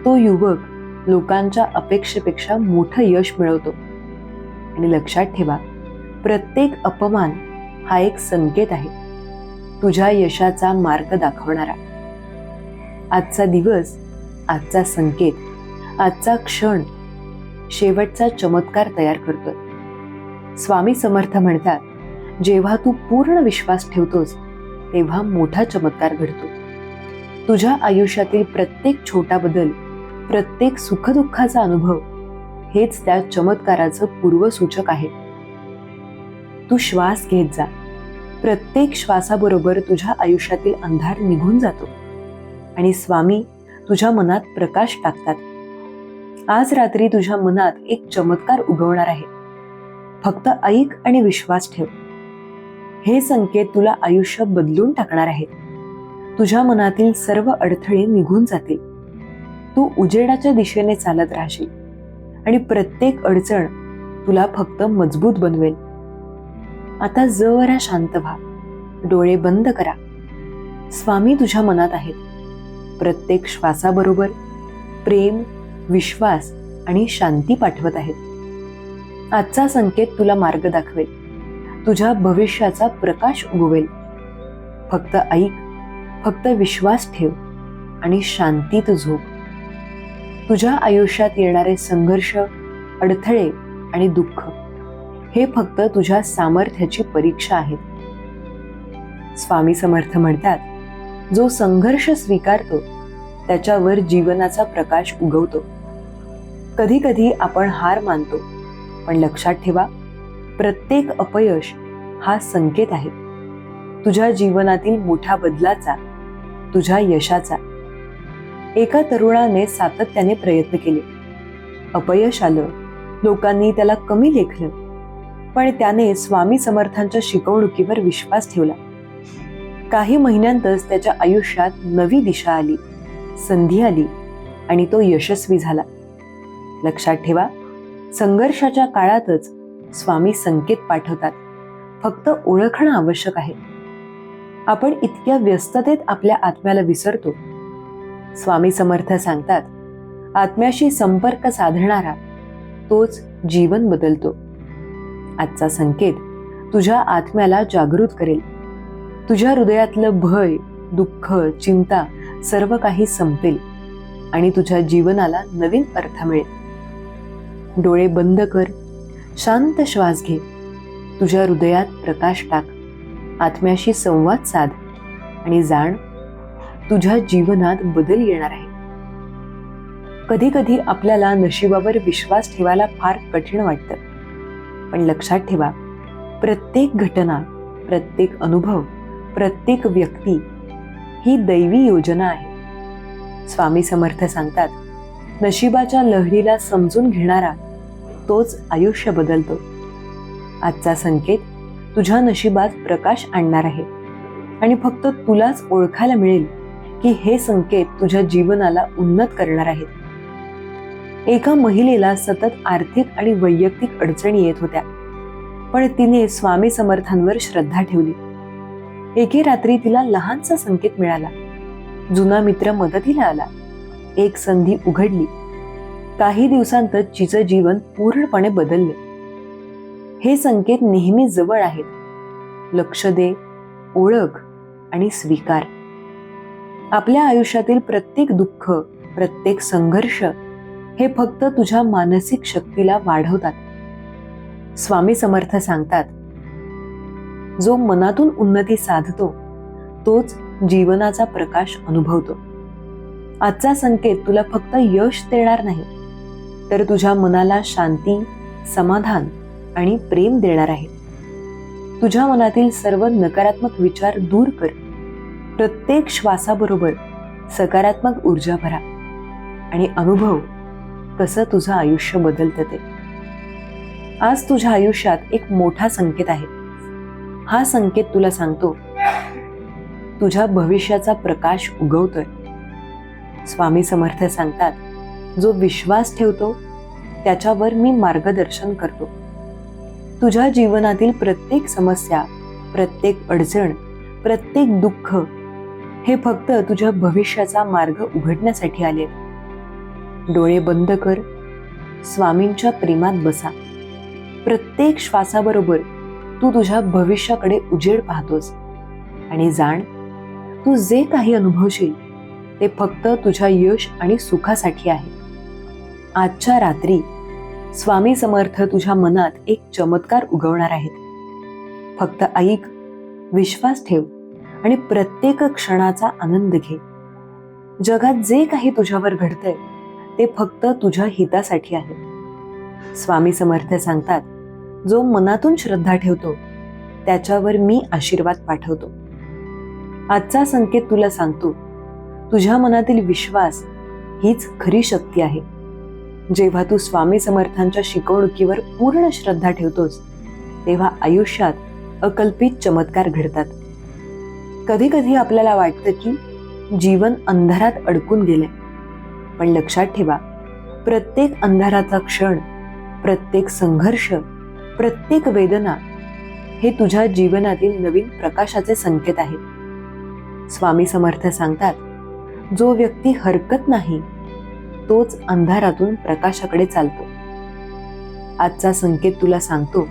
A: तो युवक लोकांच्या अपेक्षेपेक्षा मोठं यश मिळवतो. आणि लक्षात ठेवा, प्रत्येक अपमान हा एक संकेत आहे, तुझ्या यशाचा मार्ग दाखवणारा. आजचा दिवस, आजचा संकेत, आजचा क्षण शेवटचा चमत्कार तयार करतोय. स्वामी समर्थ म्हणतात, जेव्हा तू पूर्ण विश्वास ठेवतोस तेव्हा मोठा चमत्कार घडतो. तुझ्या आयुष्यातील प्रत्येक छोटा बदल, प्रत्येक सुखदुःखाचा अनुभव हेच त्या चमत्काराचं पूर्वसूचक आहे. तू श्वास घेत जा. प्रत्येक श्वासाबरोबर तुझ्या आयुष्यातील अंधार निघून जातो आणि स्वामी तुझ्या मनात प्रकाश टाकतात. आज रात्री तुझ्या मनात एक चमत्कार उगवणार आहे. फक्त ऐक आणि विश्वास ठेव. हे संकेत तुला आयुष्य बदलून टाकणार आहेत. तुझ्या मनातील सर्व अडथळे निघून जातील. तू उजेडाच्या दिशेने चालत राहशील आणि प्रत्येक अडचण तुला फक्त मजबूत बनवेल. आता जरा शांत व्हा, डोळे बंद करा. स्वामी तुझ्या मनात आहेत. प्रत्येक श्वासाबरोबर प्रेम, विश्वास आणि शांती पाठवत आहेत. आजचा संकेत तुला मार्ग दाखवेल, तुझ्या भविष्याचा प्रकाश उगवेल. फक्त ऐक, फक्त विश्वास ठेव आणि शांतीत झोप. तुझ्या आयुष्यात येणारे संघर्ष, अडथळे आणि दुःख हे फक्त तुझ्या सामर्थ्याची परीक्षा आहेत. स्वामी समर्थ म्हणतात, जो संघर्ष स्वीकारतो त्याच्यावर जीवनाचा प्रकाश उगवतो. कधी कधी आपण हार मानतो, पण लक्षात ठेवा, प्रत्येक अपयश हा संकेत आहे तुझ्या जीवनातील मोठ्या बदलाचा, तुझ्या यशाचा. एका तरुणाने सातत्याने प्रयत्न केले. अपयश आलं, लोकांनी त्याला कमी लेखलं, पण त्याने स्वामी समर्थांच्या शिकवणुकीवर विश्वास ठेवला. काही महिन्यांतच त्याच्या आयुष्यात नवी दिशा आली, संधी आली आणि तो यशस्वी झाला. लक्षात ठेवा, संघर्षाच्या काळातच स्वामी संकेत पाठवतात. फक्त ओळखणं आवश्यक आहे. आपण इतक्या व्यस्ततेत आपल्या आत्म्याला विसरतो. स्वामी समर्थ सांगतात, आत्म्याशी संपर्क साधणारा तोच जीवन बदलतो. आजचा संकेत तुझ्या आत्म्याला जागृत करेल. तुझ्या हृदयातलं भय, दुःख, चिंता सर्व काही संपेल आणि तुझ्या जीवनाला नवीन अर्थ मिळेल. डोळे बंद कर, शांत श्वास घे, तुझ्या हृदयात प्रकाश टाक, आत्म्याशी संवाद साध आणि जाण, तुझ्या जीवनात बदल येणार आहे. कधी कधी आपल्याला नशिबावर विश्वास ठेवायला फार कठीण वाटतं. पण लक्षात ठेवा, प्रत्येक घटना, प्रत्येक अनुभव, प्रत्येक व्यक्ती ही दैवी योजना आहे. स्वामी समर्थ सांगतात, नशिबाच्या लहरीला समजून घेणारा तोच आयुष्य बदलतो. आजचा संकेत तुझ्या नशिबात प्रकाश आणणार आहे आणि फक्त तुलाच ओळखायला मिळेल की हे संकेत तुझ्या जीवनाला उन्नत करणार आहेत. एका महिलेला सतत आर्थिक आणि वैयक्तिक अडचणी येत होत्या, पण तिने स्वामी समर्थांवर श्रद्धा ठेवली. एके रात्री तिला लहानसा संकेत मिळाला. जुना मित्र मदतीला आला. एक संधी उघडली. काही दिवसांतच तिचं जीवन पूर्णपणे बदलले. हे संकेत नेहमी जवळ आहेत. लक्ष दे, ओळख आणि स्वीकार. आपल्या आयुष्यातील प्रत्येक दुःख, प्रत्येक संघर्ष हे फक्त तुझ्या मानसिक शक्तीला वाढवतात. स्वामी समर्थ सांगतात, जो मनातून उन्नती साधतो तोच जीवनाचा प्रकाश अनुभवतो. आजचा संकेत तुला फक्त यश देणार नाही, तर तुझ्या मनाला शांती, समाधान आणि प्रेम देणार आहे. तुझ्या मनातील सर्व नकारात्मक विचार दूर कर. प्रत्येक श्वासाबरोबर सकारात्मक ऊर्जा भरा आणि अनुभव कसं तुझं आयुष्य बदलतं ते. आज तुझ्या आयुष्यात एक मोठा संकेत आहे. हा संकेत तुला सांगतो, तुझ्या भविष्याचा प्रकाश उगवतोय. स्वामी समर्थ सांगतात, जो विश्वास ठेवतो त्याच्यावर मी मार्गदर्शन करतो. तुझ्या जीवनातील प्रत्येक समस्या, प्रत्येक अडचण, प्रत्येक दुःख हे फक्त तुझ्या भविष्याचा मार्ग उघडण्यासाठी आले. डोळे बंद कर, स्वामींच्या प्रेमात बसा. प्रत्येक श्वासाबरोबर तू तुझ्या भविष्याकडे उजेड पाहतोस आणि जाण, तू जे काही अनुभवशील ते फक्त तुझ्या यश आणि सुखासाठी आहे. आजच्या रात्री स्वामी समर्थ तुझ्या मनात एक चमत्कार उगवणार आहेत. फक्त ऐक, विश्वास ठेव आणि प्रत्येक क्षणाचा आनंद घे. जगात जे काही तुझ्यावर घडतंय ते फक्त तुझ्या हितासाठी आहे. स्वामी समर्थ सांगतात, जो मनातून श्रद्धा ठेवतो त्याच्यावर मी आशीर्वाद पाठवतो. आजचा संकेत तुला सांगतो, तुझ्या मनातील विश्वास हीच खरी शक्ती आहे. जेव्हा तू स्वामी समर्थांच्या शिकवणुकीवर पूर्ण श्रद्धा ठेवतोस तेव्हा आयुष्यात अकल्पित चमत्कार घडतात. कधी कधी आपल्याला वाटतं की जीवन अंधारात अडकून गेलंय, पण लक्षात ठेवा, प्रत्येक अंधाराचा क्षण, प्रत्येक संघर्ष, प्रत्येक वेदना हे तुझ्या जीवनातील नवीन प्रकाशाचे संकेत आहेत. स्वामी समर्थ सांगतात, जो व्यक्ती हरकत नाही तोच अंधारातून प्रकाशाकडे चालतो. आजचा संकेत तुला सांगतो,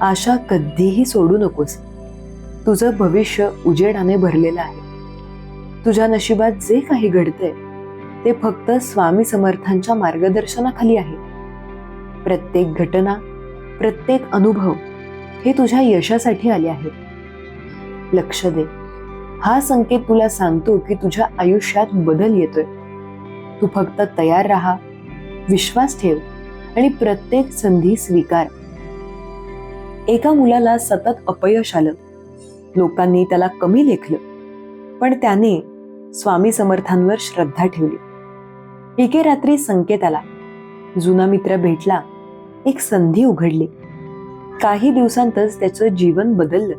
A: आशा कधीही सोडू नकोस. तुझं भविष्य उजेडाने भरलेलं आहे. तुझ्या नशिबात जे काही घडतंय ते फक्त स्वामी समर्थांच्या मार्गदर्शनाखाली आहे. प्रत्येक घटना, प्रत्येक अनुभव हे तुझ्या यशासाठी आले आहेत. लक्ष दे, हा संकेत तुला सांगतो की तुझ्या आयुष्यात बदल येतोय. तू फक्त तयार राहा, विश्वास ठेव आणि प्रत्येक संधी स्वीकार. एका मुलाला सतत अपयश आलं. लोकांनी त्याला कमी लेखलं, पण त्याने स्वामी समर्थांवर श्रद्धा ठेवली. एके रात्री संकेत आला. जुना मित्र भेटला. एक संधी उघडली. काही दिवसांतच त्याचं जीवन बदललं.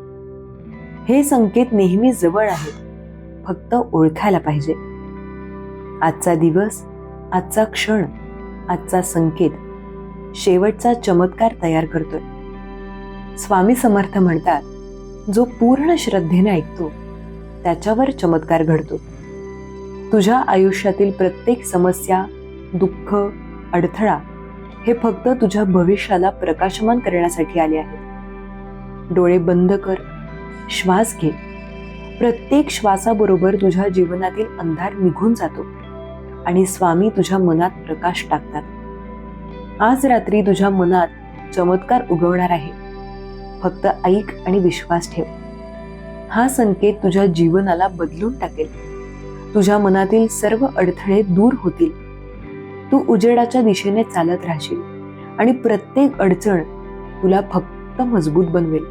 A: हे संकेत नेहमी जवळ आहेत, फक्त ओळखायला पाहिजे. आजचा दिवस, आजचा क्षण, आजचा संकेत शेवटचा चमत्कार तयार करतोय. स्वामी समर्थ म्हणतात, जो पूर्ण श्रद्धेने ऐकतो त्याच्यावर चमत्कार घडतो. तुझ्या आयुष्यातील प्रत्येक समस्या, दुःख, अडथळा हे फक्त तुझ्या भविष्याला प्रकाशमान करण्यासाठी आले आहेत. डोळे बंद कर, श्वास घे. प्रत्येक श्वासाबरोबर तुझ्या जीवनातील अंधार निघून जातो आणि स्वामी तुझ्या मनात प्रकाश टाकतात. आज रात्री तुझ्या मनात चमत्कार उगवणार आहे. फक्त ऐक आणि विश्वास ठेव. हा संकेत तुझ्या जीवनाला बदलून टाकेल. तुझ्या मनातील सर्व अडथळे दूर होतील. तू उजेडाच्या दिशेने चालत राहशील आणि प्रत्येक अडचण तुला फक्त मजबूत बनवेल.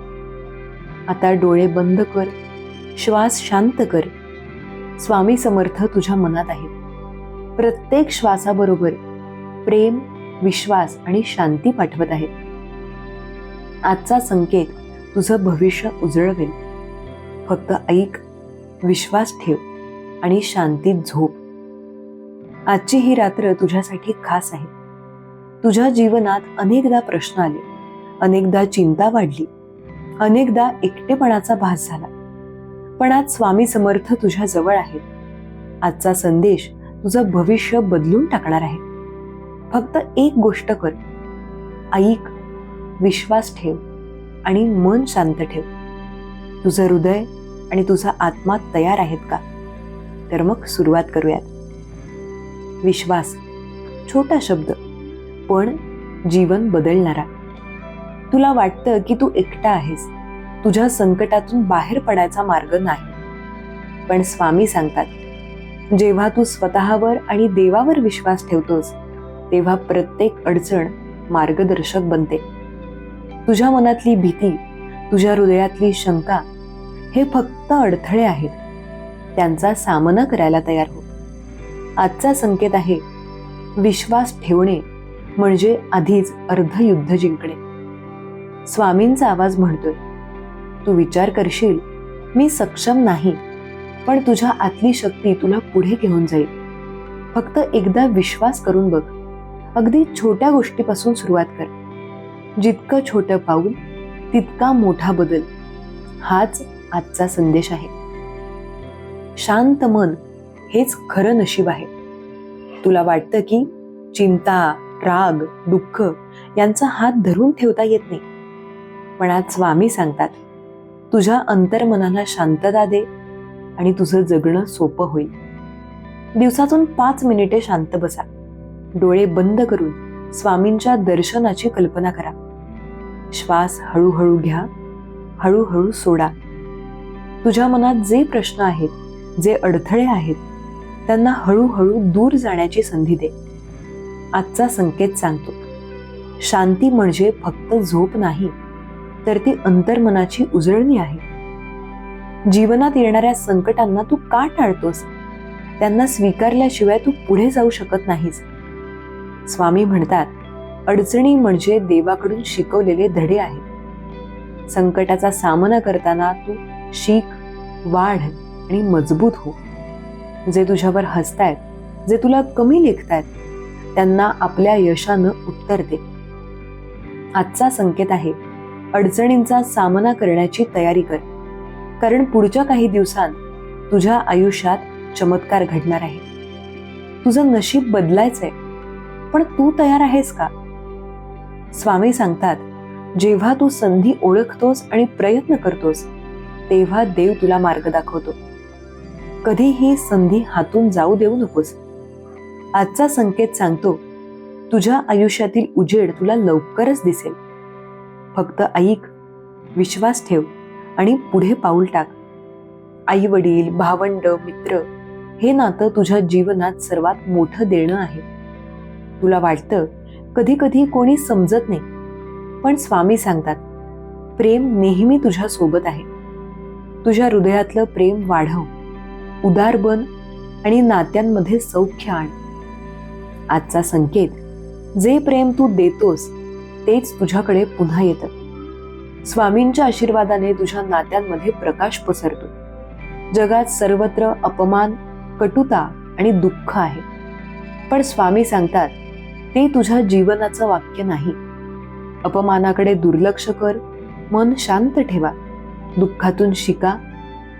A: आता डोळे बंद कर, श्वास शांत कर. स्वामी समर्थ तुझ्या मनात आहेत. प्रत्येक श्वासाबरोबर प्रेम, विश्वास आणि शांती पाठवत आहेत. आजचा संकेत तुझं भविष्य उजळवेल. फक्त ऐक, विश्वास ठेव आणि शांतीत झोप. आजची ही रात्र तुझ्यासाठी खास आहे. तुझ्या जीवनात अनेकदा प्रश्न आले, अनेकदा चिंता वाढली, अनेकदा एकटेपणाचा भास झाला. पण आज स्वामी समर्थ तुझ्या जवळ आहेत. आजचा संदेश तुझं भविष्य बदलून टाकणार आहे. फक्त एक गोष्ट कर, ऐक, विश्वास ठेव आणि मन शांत ठेव. तुझं हृदय आणि तुझा आत्मा तयार आहेत का? तर मग सुरुवात करूयात. विश्वास, छोटा शब्द पण जीवन बदलणारा. तुला वाटतं की तू एकटा आहेस, तुझ्या संकटातून बाहेर पडायचा मार्ग नाही. पण स्वामी सांगतात, जेव्हा तू स्वतःवर आणि देवावर विश्वास ठेवतोस तेव्हा प्रत्येक अडचण मार्गदर्शक बनते. तुझ्या मनातली भीती, तुझ्या हृदयातली शंका हे फक्त अडथळे आहेत. त्यांचा सामना करायला तयार हो. आजचा संकेत आहे, विश्वास ठेवणे म्हणजे आधीच अर्ध युद्ध जिंकणे. स्वामींचा आवाज म्हणतोय, तू विचार करशील मी सक्षम नाही, पण तुझ्या आतली शक्ती तुला पुढे घेऊन जाईल. फक्त एकदा विश्वास करून बघ. अगदी छोट्या गोष्टीपासून सुरुवात कर. जितकं छोटं पाऊल तितका मोठा बदल. हाच आजचा संदेश आहे. शांत मन हेच खरं नशीब आहे. तुला वाटतं की चिंता, राग, दुःख यांचा हात धरून ठेवता येत नाही. पण आज स्वामी सांगतात, तुझ्या अंतर्मनाला शांतता दे आणि तुझं जगणं सोपं होईल. दिवसातून 5 मिनिटे शांत बसा. डोळे बंद करून स्वामींच्या दर्शनाची कल्पना करा. श्वास हळूहळू घ्या, हळूहळू सोडा. तुझ्या मनात जे प्रश्न आहेत, जे अडथळे आहेत, त्यांना हळूहळू दूर जाण्याची संधी दे. आजचा संकेत सांगतो, शांती म्हणजे फक्त झोप नाही, तर ती अंतर्मनाची उजळणी आहे. जीवनात येणाऱ्या संकटांना तू का टाळतोस? त्यांना स्वीकारल्याशिवाय तू पुढे जाऊ शकत नाहीस. स्वामी म्हणतात, अडचणी म्हणजे देवाकडून शिकवलेले धडे आहेत. संकटाचा सामना करताना तू शिक, वाढ आणि मजबूत हो. जे तुझ्यावर हसतायत, जे तुला कमी लेखतायत, त्यांना आपल्या यशानं उत्तर दे. आजचा संकेत आहे, अडचणींचा सामना करण्याची तयारी कर. कारण पुढच्या काही दिवसांत तुझ्या आयुष्यात चमत्कार घडणार आहे. तुझं नशीब बदलायचंय, पण तू तयार आहेस का? स्वामी सांगतात, जेव्हा तू संधी ओळखतोस आणि प्रयत्न करतोस तेव्हा देव तुला मार्ग दाखवतो. कधीही संधी हातून जाऊ देऊ नकोस. आजचा संकेत सांगतो, तुझ्या आयुष्यातील उजेड तुला लवकरच दिसेल. फक्त ऐक, विश्वास ठेव आणि पुढे पाऊल टाक. आई वडील, भावंड, मित्र हे नातं तुझ्या जीवनात सर्वात मोठं देणं आहे. तुला वाटतं कधी कधी कोणी समजत नाही, पण स्वामी सांगतात, प्रेम नेहमी तुझ्या सोबत आहे. तुझ्या हृदयातलं प्रेम वाढव, उदार बन आणि नात्यांमध्ये सौख्य आण. आजचा संकेत, जे प्रेम तू देतोस तेच तुझ्याकडे पुन्हा येतं. स्वामींच्या आशीर्वादाने तुझ्या नात्यांमध्ये प्रकाश पसरतो. जगात सर्वत्र अपमान, कटुता आणि दुःख आहे, पण स्वामी सांगतात ते तुझ्या जीवनाचं वाक्य नाही. अपमानाकडे दुर्लक्ष कर, मन शांत ठेवा, दुःखातून शिका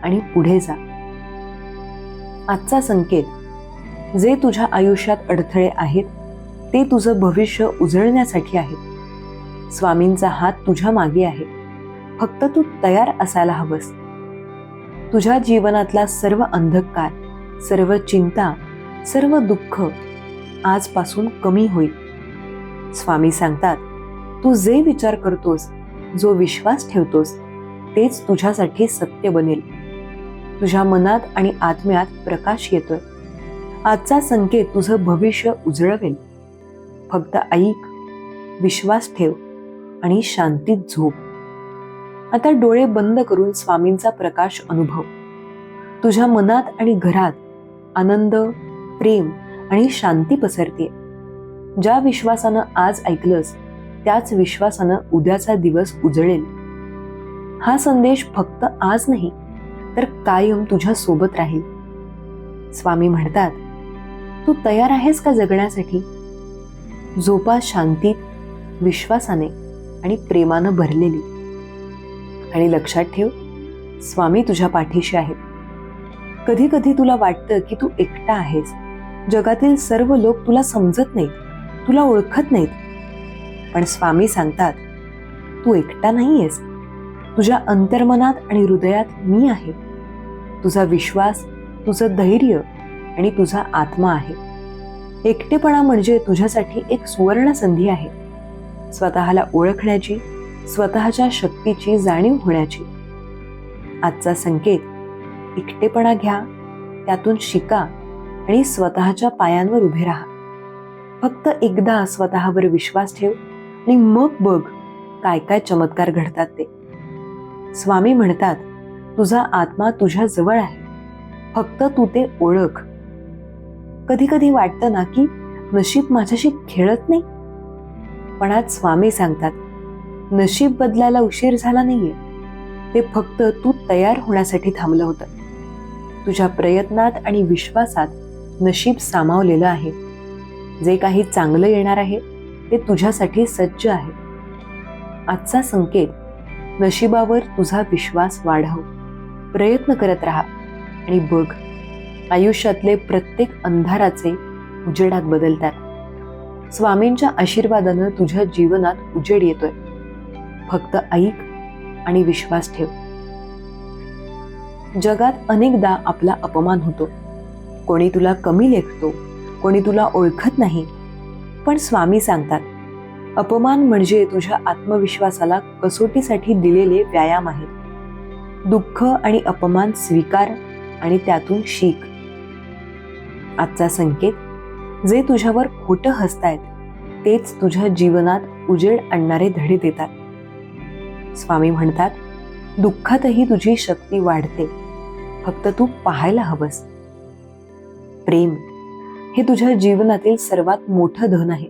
A: आणि पुढे जा. आजचा संकेत: जे तुझ्या आयुष्यात अडथळे आहेत ते तुझं भविष्य उजळण्यासाठी आहेत. स्वामींचा हात तुझ्या मागे आहे, फक्त तू तयार असायला हवंस. तुझ्या जीवनातला सर्व अंधकार, सर्व चिंता, सर्व दुःख आजपासून कमी होईल. स्वामी सांगतात तू जे विचार करतोस, जो विश्वास ठेवतोस, तेच तुझ्यासाठी सत्य बनेल. तुझ्या मनात आणि आत्म्यात प्रकाश येतोय. आजचा संकेत तुझं भविष्य उजळवेल. फक्त ऐक, विश्वास ठेव आणि शांतीत झोप. आता डोळे बंद करून स्वामींचा प्रकाश अनुभव. तुझ्या मनात आणि घरात आनंद, प्रेम आणि शांती पसरते. ज्या विश्वासानं आज ऐकलंस, त्याच विश्वासानं उद्याचा दिवस उजळेल. हा संदेश फक्त आज नाही, तर कायम तुझ्या सोबत राहील. स्वामी म्हणतात तू तयार आहेस का जगण्यासाठी? झोपा शांतीत, विश्वासाने आणि प्रेमानं भरलेली. आणि लक्षात ठेव, स्वामी तुझ्या पाठीशी आहेत. कधी कधी तुला वाटतं की तू एकटा आहेस. जगातील सर्व लोक तुला समजत नाहीत, तुला ओळखत नाहीत. पण स्वामी सांगतात तू एकटा नाहीयेस. तुझ्या अंतर्मनात आणि हृदयात मी आहे. तुझा विश्वास, तुझं धैर्य आणि तुझा आत्मा आहे. एकटेपणा म्हणजे तुझ्यासाठी एक सुवर्ण संधी आहे. स्वतःला ओळखण्याची, स्वतःच्या शक्तीची जाणीव होण्याची. आजचा संकेत: एकटेपणा घ्या, त्यातून शिका आणि स्वतःच्या पायांवर उभे राहा. फक्त एकदा स्वतःवर विश्वास ठेव आणि मग बघ काय काय चमत्कार घडतात ते. स्वामी म्हणतात तुझा आत्मा तुझ्या जवळ आहे, फक्त तू ते ओळख. कधी कधी वाटतं ना की नशीब माझ्याशी खेळत नाही, पण आज स्वामी सांगतात नशीब बदलायला उशीर झाला नाहीये. ते फक्त तू तयार होण्यासाठी थांबलं होतं. तुझ्या प्रयत्नात आणि विश्वासात नशीब सामावलेलं आहे. जे काही चांगलं येणार आहे ते तुझ्यासाठी सज्ज आहे. आजचा संकेत: नशिबावर तुझा विश्वास वाढव, प्रयत्न करत राहा आणि बघ आयुष्यातले प्रत्येक अंधाराचे उजेडात बदलतात. स्वामींच्या आशीर्वादानं तुझ्या जीवनात उजेड येतोय. फक्त ऐक आणि विश्वास ठेव. जगात अनेकदा आपला अपमान होतो. कोणी तुला कमी लेखतो, कोणी तुला ओळखत नाही. पण स्वामी सांगतात अपमान म्हणजे तुझ्या आत्मविश्वासाला कसोटीसाठी दिलेले व्यायाम आहेत. दुःख आणि अपमान स्वीकार आणि त्यातून शिक. आजचा संकेत: जे तुझ्यावर खोटं हसतायत तेच तुझ्या जीवनात उजेड आणणारे धडे देतात. स्वामी म्हणतात दुःखातही तुझी शक्ती वाढते, फक्त तू पाहायला हवंस. प्रेम हे तुझ्या जीवनातील सर्वात मोठं धन आहे.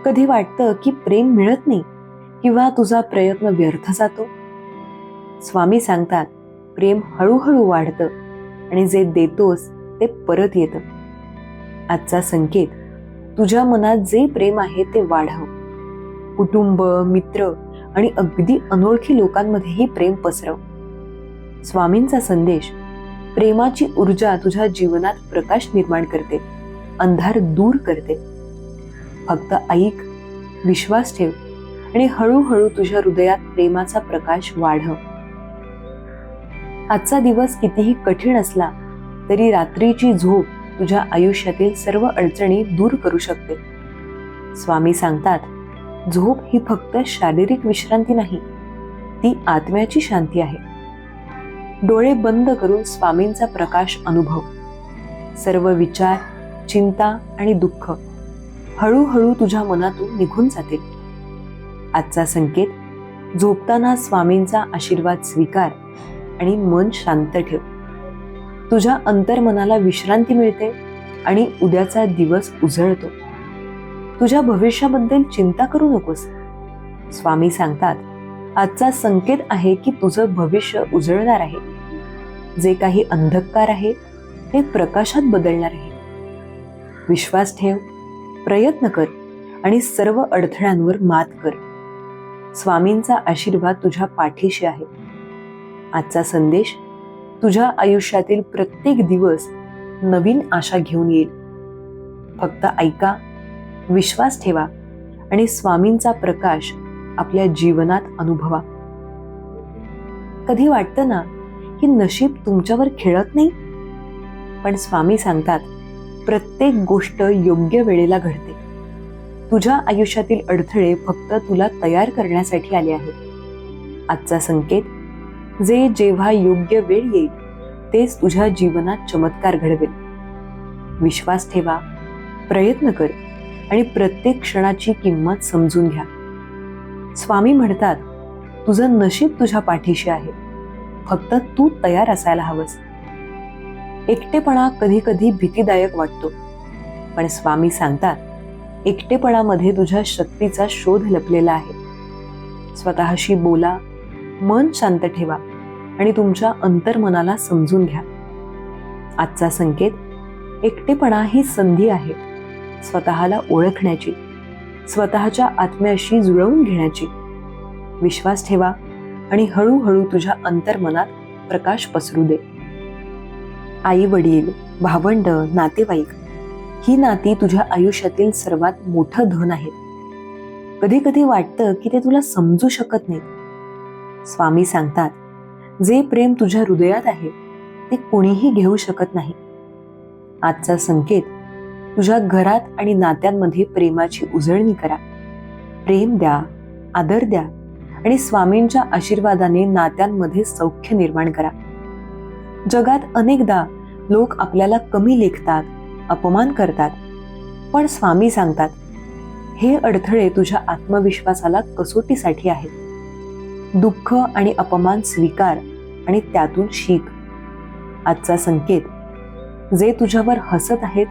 A: कधी वाटतं की प्रेम मिळत नाही किंवा तुझा प्रयत्न व्यर्थ जातो. स्वामी सांगतात प्रेम हळूहळू वाढतं आणि जे देतोस ते परत येतं. आजचा संकेत: तुझ्या मनात जे प्रेम आहे ते वाढव. कुटुंब, मित्र आणि अगदी अनोळखी लोकांमध्येही प्रेम पसरव. स्वामींचा संदेश: प्रेमाची ऊर्जा तुझ्या जीवनात प्रकाश निर्माण करते, अंधार दूर करते. फक्त ऐक, विश्वास ठेव आणि हळूहळू तुझ्या हृदयात प्रेमाचा प्रकाश वाढव. आजचा दिवस कितीही कठीण असला तरी रात्रीची झोप तुझ्या आयुष्यातील सर्व अडचणी दूर करू शकते. स्वामी सांगतात झोप ही फक्त शारीरिक विश्रांती नाही, ती आत्म्याची शांती आहे. डोळे बंद करून स्वामींचा प्रकाश अनुभव. सर्व विचार, चिंता आणि दुःख हळूहळू तुझ्या मनातून निघून जातील. आजचा संकेत: झोपताना स्वामींचा आशीर्वाद स्वीकार आणि मन शांत ठेव. तुझ्या अंतर्मनाला विश्रांती मिळते आणि उद्याचा दिवस उजळतो. तुझ्या भविष्याबद्दल चिंता करू नकोस. स्वामी सांगतात आजचा संकेत आहे की तुझं भविष्य उजळणार आहे. जे काही अंधकार आहे ते प्रकाशात बदलणार आहे. विश्वास ठेव, प्रयत्न कर आणि सर्व अडथळ्यांवर मात कर. स्वामींचा आशीर्वाद तुझ्या पाठीशी आहे. आजचा संदेश तुझ्या आयुष्यातील प्रत्येक दिवस नवीन आशा घेऊन येईल. फक्त ऐका, विश्वास ठेवा आणि स्वामींचा प्रकाश आपल्या जीवनात अनुभवा. कधी वाटतं ना की नशीब तुमच्यावर खेळत नाही, पण स्वामी सांगतात प्रत्येक गोष्ट योग्य वेळेला घडते. तुझ्या आयुष्यातील अडथळे फक्त तुला तयार करण्यासाठी आले आहेत. आजचा संकेत, जे जेव्हा योग्य वेळ येईल तेच तुझ्या जीवनात चमत्कार घडवेल. विश्वास ठेवा, प्रयत्न कर आणि प्रत्येक क्षणाची किंमत समजून घ्या. स्वामी म्हणतात तुझं नशीब तुझ्या पाठीशी आहे, फक्त तू तयार असायला हवंस. एकटेपणा कधी कधी भीतीदायक वाटतो, पण स्वामी सांगतात एकटेपणामध्ये तुझ्या शक्तीचा शोध लपलेला आहे. स्वतःशी बोला, मन शांत ठेवा आणि तुमच्या अंतर्मनाला समजून घ्या. आजचा संकेत, एकटेपणा ही संधी आहे स्वतःला ओळखण्याची, स्वतःच्या आत्म्याशी जुळवून घेण्याची. विश्वास ठेवा आणि हळूहळू तुझ्या अंतर्मनात प्रकाश पसरू दे. आई वडील, भावंड, नातेवाईक ही नाती तुझ्या आयुष्यातील सर्वात मोठं धन आहे. कधी कधी वाटतं की ते तुला समजू शकत नाहीत. स्वामी सांगतात जे प्रेम तुझ्या हृदयात आहे ते कोणीही घेऊ शकत नाही. आजचा संकेत, तुझ्या घरात आणि नात्यांमध्ये प्रेमाची उजळणी करा. प्रेम द्या, आदर द्या आणि स्वामींच्या आशीर्वादाने नात्यांमध्ये सौख्य निर्माण करा. जगात अनेकदा लोक आपल्याला कमी लेखतात, अपमान करतात, पण स्वामी सांगतात हे अडथळे तुझ्या आत्मविश्वासाला कसोटीसाठी आहेत. दुःख आणि अपमान स्वीकार आणि त्यातून शिक. आजचा संकेत, जे तुझ्यावर हसत आहेत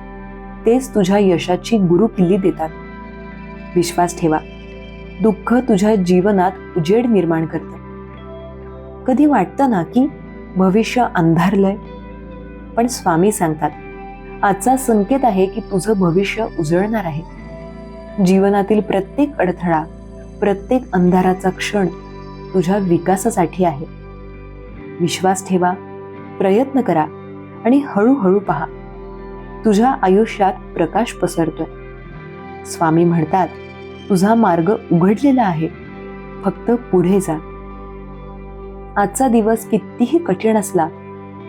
A: तेच तुझ्या यशाची गुरुकिल्ली देतात. विश्वास ठेवा, दुःख तुझ्या जीवनात उजेड निर्माण करतं. कधी वाटतं ना की भविष्य अंधारलंय, पण स्वामी सांगतात आजचा संकेत आहे की तुझं भविष्य उजळणार आहे. जीवनातील प्रत्येक अडथळा, प्रत्येक अंधाराचा क्षण तुझ्या विकासासाठी आहे. विश्वास ठेवा, प्रयत्न करा आणि हळूहळू पहा, तुझ्या आयुष्यात प्रकाश पसरतोय. स्वामी म्हणतात तुझा मार्ग उघडलेला आहे, फक्त पुढे जा. आजचा दिवस कितीही कठीण असला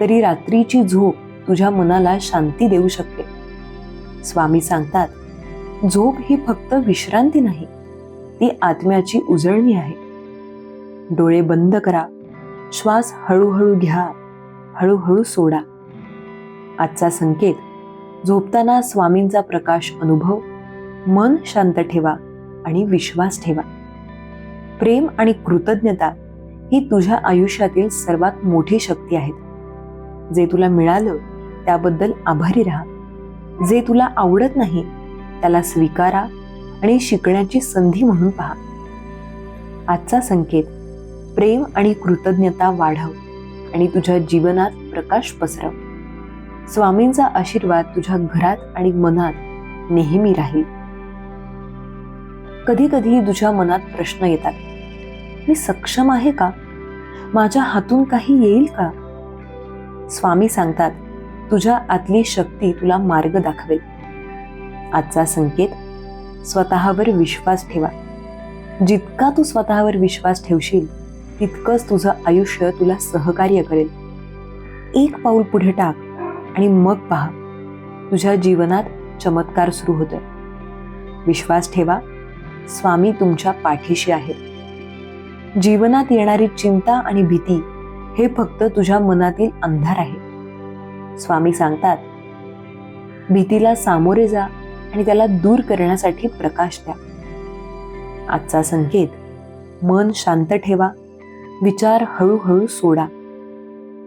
A: तरी रात्रीची झोप तुझ्या मनाला शांती देऊ शकते. स्वामी सांगतात झोप ही फक्त विश्रांती नाही, ती आत्म्याची उजळणी आहे. डोळे बंद करा, श्वास हळूहळू घ्या, हळूहळू सोडा. आजचा संकेत, झोपताना स्वामींचा प्रकाश अनुभव, मन शांत ठेवा आणि विश्वास ठेवा. प्रेम आणि कृतज्ञता ही तुझ्या आयुष्यातील सर्वात मोठी शक्ती आहेत. जे तुला मिळालं त्याबद्दल आभारी राहा. जे तुला आवडत नाही त्याला स्वीकारा आणि शिकण्याची संधी म्हणून पहा. आजचा संकेत, प्रेम आणि कृतज्ञता वाढव आणि तुझ्या जीवनात प्रकाश पसरव. स्वामींचा आशीर्वाद तुझ्या घरात आणि मनात नेहमी राहील. कधी कधी तुझ्या मनात प्रश्न येतात, मी सक्षम आहे का? माझ्या हातून काही येईल का? स्वामी सांगतात तुझ्या आतली शक्ती तुला मार्ग दाखवेल. आजचा संकेत, स्वतःवर विश्वास ठेवा. जितका तू स्वतःवर विश्वास ठेवशील तितकंच तुझं आयुष्य तुला सहकार्य करेल. एक पाऊल पुढे टाक आणि मग पहा, तुझ्या जीवनात चमत्कार सुरू होतोय. विश्वास ठेवा, स्वामी तुमच्या पाठीशी आहेत. जीवनात येणारी चिंता आणि भीती हे फक्त तुझ्या मनातील अंधार आहे. स्वामी सांगतात भीतीला सामोरे जा आणि त्याला दूर करण्यासाठी प्रकाश द्या. आजचा संकेत, मन शांत ठेवा, विचार हळूहळू सोडा.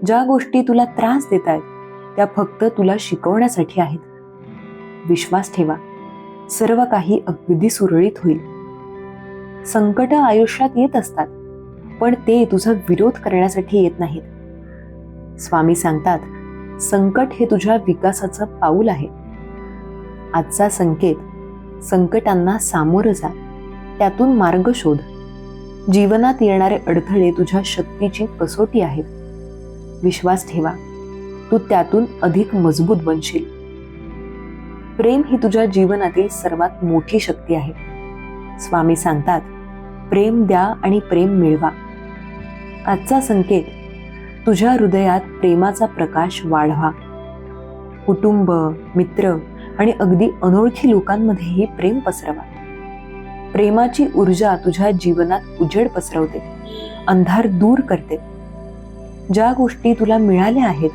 A: ज्या गोष्टी तुला त्रास देत आहेत त्या फक्त तुला शिकवण्यासाठी आहेत. विश्वास ठेवा, सर्व काही अगदी सुरळीत होईल. संकट आयुष्यात येत असतात, पण ते तुझा विरोध करण्यासाठी येत नाहीत. स्वामी सांगतात, संकट हे तुझ्या विकासाचं पाऊल आहे. आजचा संकेत, संकटांना सामोरं जा, त्यातून मार्ग शोध. जीवनात येणारे अडथळे तुझ्या शक्तीची कसोटी आहेत. विश्वास ठेवा, तू त्यातून अधिक मजबूत बनशील. प्रेम ही तुझ्या जीवनातील सर्वात मोठी शक्ती आहे. स्वामी सांगतात, प्रेम द्या आणि प्रेम मिळवा. आजचा संकेत, तुझ्या हृदयात प्रेमाचा प्रकाश वाढवा. कुटुंब, मित्र आणि अगदी अनोळखी लोकांमध्येही प्रेम पसरवा. प्रेमाची ऊर्जा तुझ्या जीवनात उजेड पसरवते, अंधार दूर करते. ज्या गोष्टी तुला मिळाल्या आहेत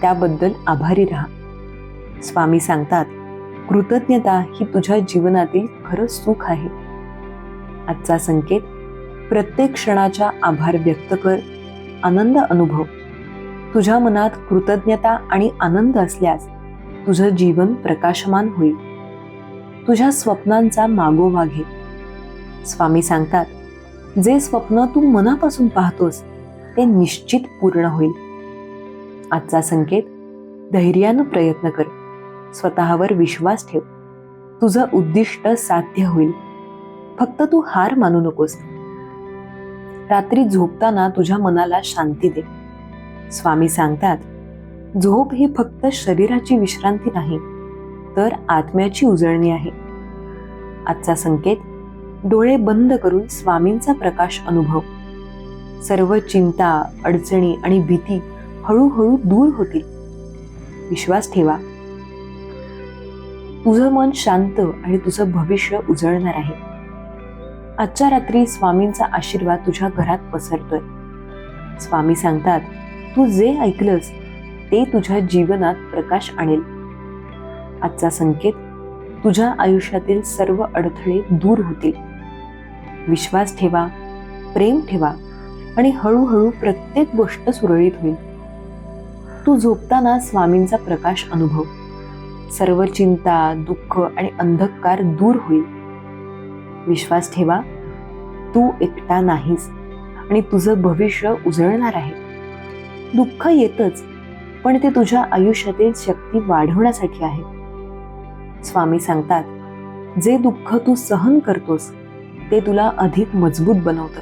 A: त्याबद्दल आभारी राहा. स्वामी सांगतात, कृतज्ञता ही तुझ्या जीवनातील खरं सुख आहे. आजचा संकेत, प्रत्येक क्षणाचा आभार व्यक्त कर, आनंद अनुभव. तुझ्या मनात कृतज्ञता आणि आनंद असल्यास तुझं जीवन प्रकाशमान होईल. तुझ्या स्वप्नांचा मागोवा घे. स्वामी सांगतात, जे स्वप्न तू मनापासून पाहतोस ते निश्चित पूर्ण होईल. आजचा संकेत, धैर्यानं प्रयत्न कर, स्वतःवर विश्वास ठेव. तुझं उद्दिष्ट साध्य होईल. फक्त तू हार मानू नकोस. रात्री झोपताना तुझ्या मनाला शांती दे. स्वामी सांगतात, झोप ही फक्त शरीराची विश्रांती नाही, तर आत्म्याची उजळणी आहे. आजचा संकेत, डोळे बंद करून स्वामींचा प्रकाश अनुभव. सर्व चिंता, अडचणी आणि भीती हळूहळू दूर होतील. विश्वास ठेवा, तुझं मन शांत आणि तुझं भविष्य उजळणार आहे. आजच्या रात्री स्वामींचा आशीर्वाद तुझ्या घरात पसरतोय. स्वामी सांगतात, तू जे ऐकलंस ते तुझ्या जीवनात प्रकाश आणेल. आजचा संकेत, तुझ्या आयुष्यातील सर्व अडथळे दूर होतील. विश्वास ठेवा, प्रेम ठेवा आणि हळूहळू प्रत्येक गोष्ट सुरळीत होईल. तू झोपताना स्वामींचा प्रकाश अनुभव. सर्व चिंता, दुःख आणि अंधकार दूर होईल. विश्वास ठेवा, तू एकटा नाहीस आणि तुझं भविष्य उजळणार आहे. दुःख येतच, पण ते तुझ्या आयुष्यातील शक्ती वाढवण्यासाठी आहे. स्वामी सांगतात, जे दुःख तू सहन करतोस ते तुला अधिक मजबूत बनवतं.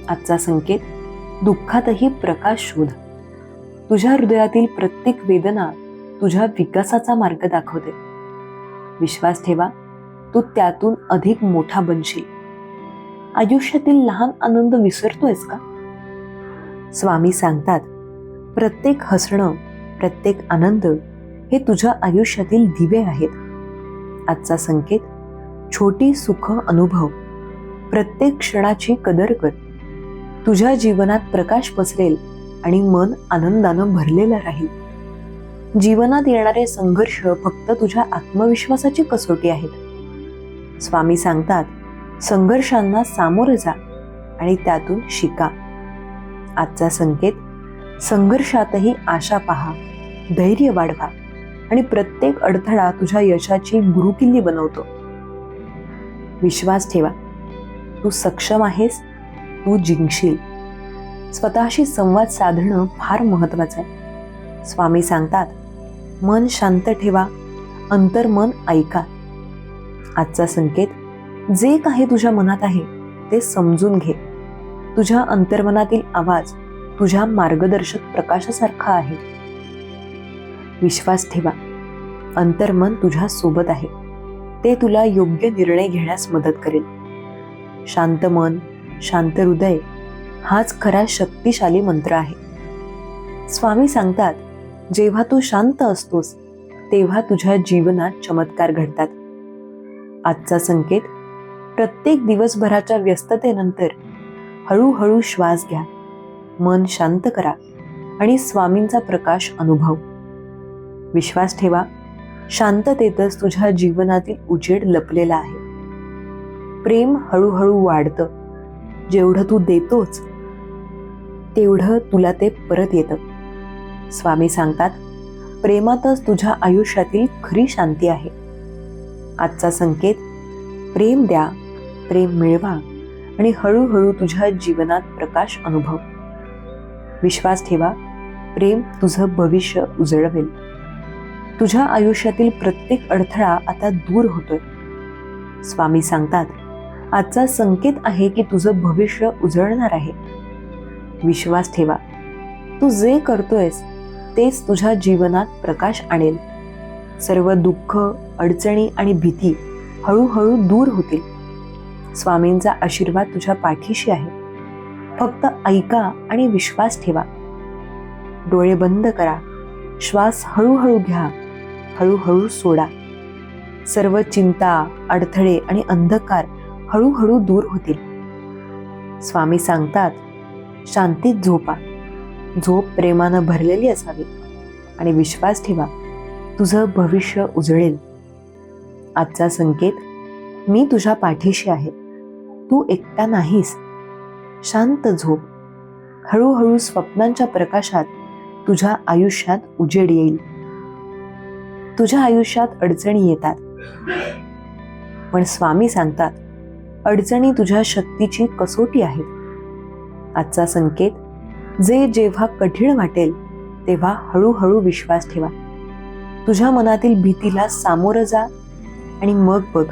A: आजचा संकेत, दुःखातही प्रकाश शोध. तुझ्या हृदयातील प्रत्येक वेदना तुझ्या विकासाचा मार्ग दाखवते. विश्वास ठेवा, तू त्यातून अधिक मोठा बनशील. आयुष्यातील लहान आनंद विसरतोयस का? स्वामी सांगतात, प्रत्येक हसणं, प्रत्येक आनंद हे तुझ्या आयुष्यातील दिवे आहेत. आजचा संकेत, छोटी सुख अनुभव. प्रत्येक क्षणाची कदर कर. तुझ्या जीवनात प्रकाश पसरेल आणि मन आनंदानं भरलेलं राहील. जीवनात येणारे संघर्ष फक्त तुझ्या आत्मविश्वासाची कसोटी आहेत. स्वामी सांगतात, संघर्षांना सामोरं जा आणि त्यातून शिका. आजचा संकेत, संघर्षातही आशा पहा, धैर्य वाढवा आणि प्रत्येक अडथळा तुझ्या यशाची गुरुकिल्ली बनवतो. विश्वास ठेवा, तू सक्षम आहेस, तू जिंकशील. स्वतःशी संवाद साधणं फार महत्वाचं आहे. स्वामी सांगतात, मन शांत ठेवा, अंतर्मन ऐका. आजचा संकेत, जे काही तुझ्या मनात आहे ते समजून घे. तुझ्या अंतर्मनातील आवाज तुझ्या मार्गदर्शक प्रकाशासारखा आहे. विश्वास ठेवा, अंतर्मन तुझ्या सोबत आहे. ते तुला योग्य निर्णय घेण्यास मदत करेल. शांत मन, शांत हृदय हाच खरा शक्तिशाली मंत्र आहे. स्वामी सांगतात, जेव्हा तू शांत असतोस तेव्हा तुझ्या जीवनात चमत्कार घडतात. आजचा संकेत, प्रत्येक दिवसभराच्या व्यस्ततेनंतर हळूहळू श्वास घ्या, मन शांत करा आणि स्वामींचा प्रकाश अनुभव. विश्वास ठेवा, शांततेतच तुझ्या जीवनातील उजेड लपलेला आहे. प्रेम हळूहळू वाढतं. जेवढं तू देतोच तेवढं तुला ते परत येतं. स्वामी सांगतात, प्रेमातच तुझ्या आयुष्यातील खरी शांती आहे. आजचा संकेत, प्रेम द्या, प्रेम मिळवा आणि हळूहळू तुझ्या जीवनात प्रकाश अनुभव. विश्वास ठेवा, प्रेम तुझं भविष्य उजळवेल. तुझ्या आयुष्यातील प्रत्येक अडथळा आता दूर होतोय. स्वामी सांगतात, आजचा संकेत आहे की तुझं भविष्य उजळणार आहे. विश्वास ठेवा, तू जे करतोयस तेच तुझ्या जीवनात प्रकाश आणेल. सर्व दुःख, अडचणी आणि भीती हळूहळू दूर होतील. स्वामींचा आशीर्वाद तुझ्या पाठीशी आहे. फक्त ऐका आणि विश्वास ठेवा. डोळे बंद करा, श्वास हळूहळू घ्या, हळूहळू सोडा. सर्व चिंता, अडथळे आणि अंधकार हळूहळू दूर होतील. स्वामी सांगतात, शांतीत झोपा. झोप प्रेमानं भरलेली असावी आणि विश्वास ठेवा, तुझं भविष्य उजळेल. आजचा संकेत, मी तुझ्या पाठीशी आहे. तू एकटा नाहीस. शांत झोप. हळूहळू स्वप्नांच्या प्रकाशात तुझ्या आयुष्यात उजेड येईल. तुझ्या आयुष्यात अडचणी येतात, पण स्वामी सांगतात, अडचणी तुझ्या शक्तीची कसोटी आहेत. आजचा संकेत, जे जेव्हा कठीण वाटेल तेव्हा हळूहळू विश्वास ठेवा. तुझ्या मनातील भीतीला सामोरं जा आणि मग बघ,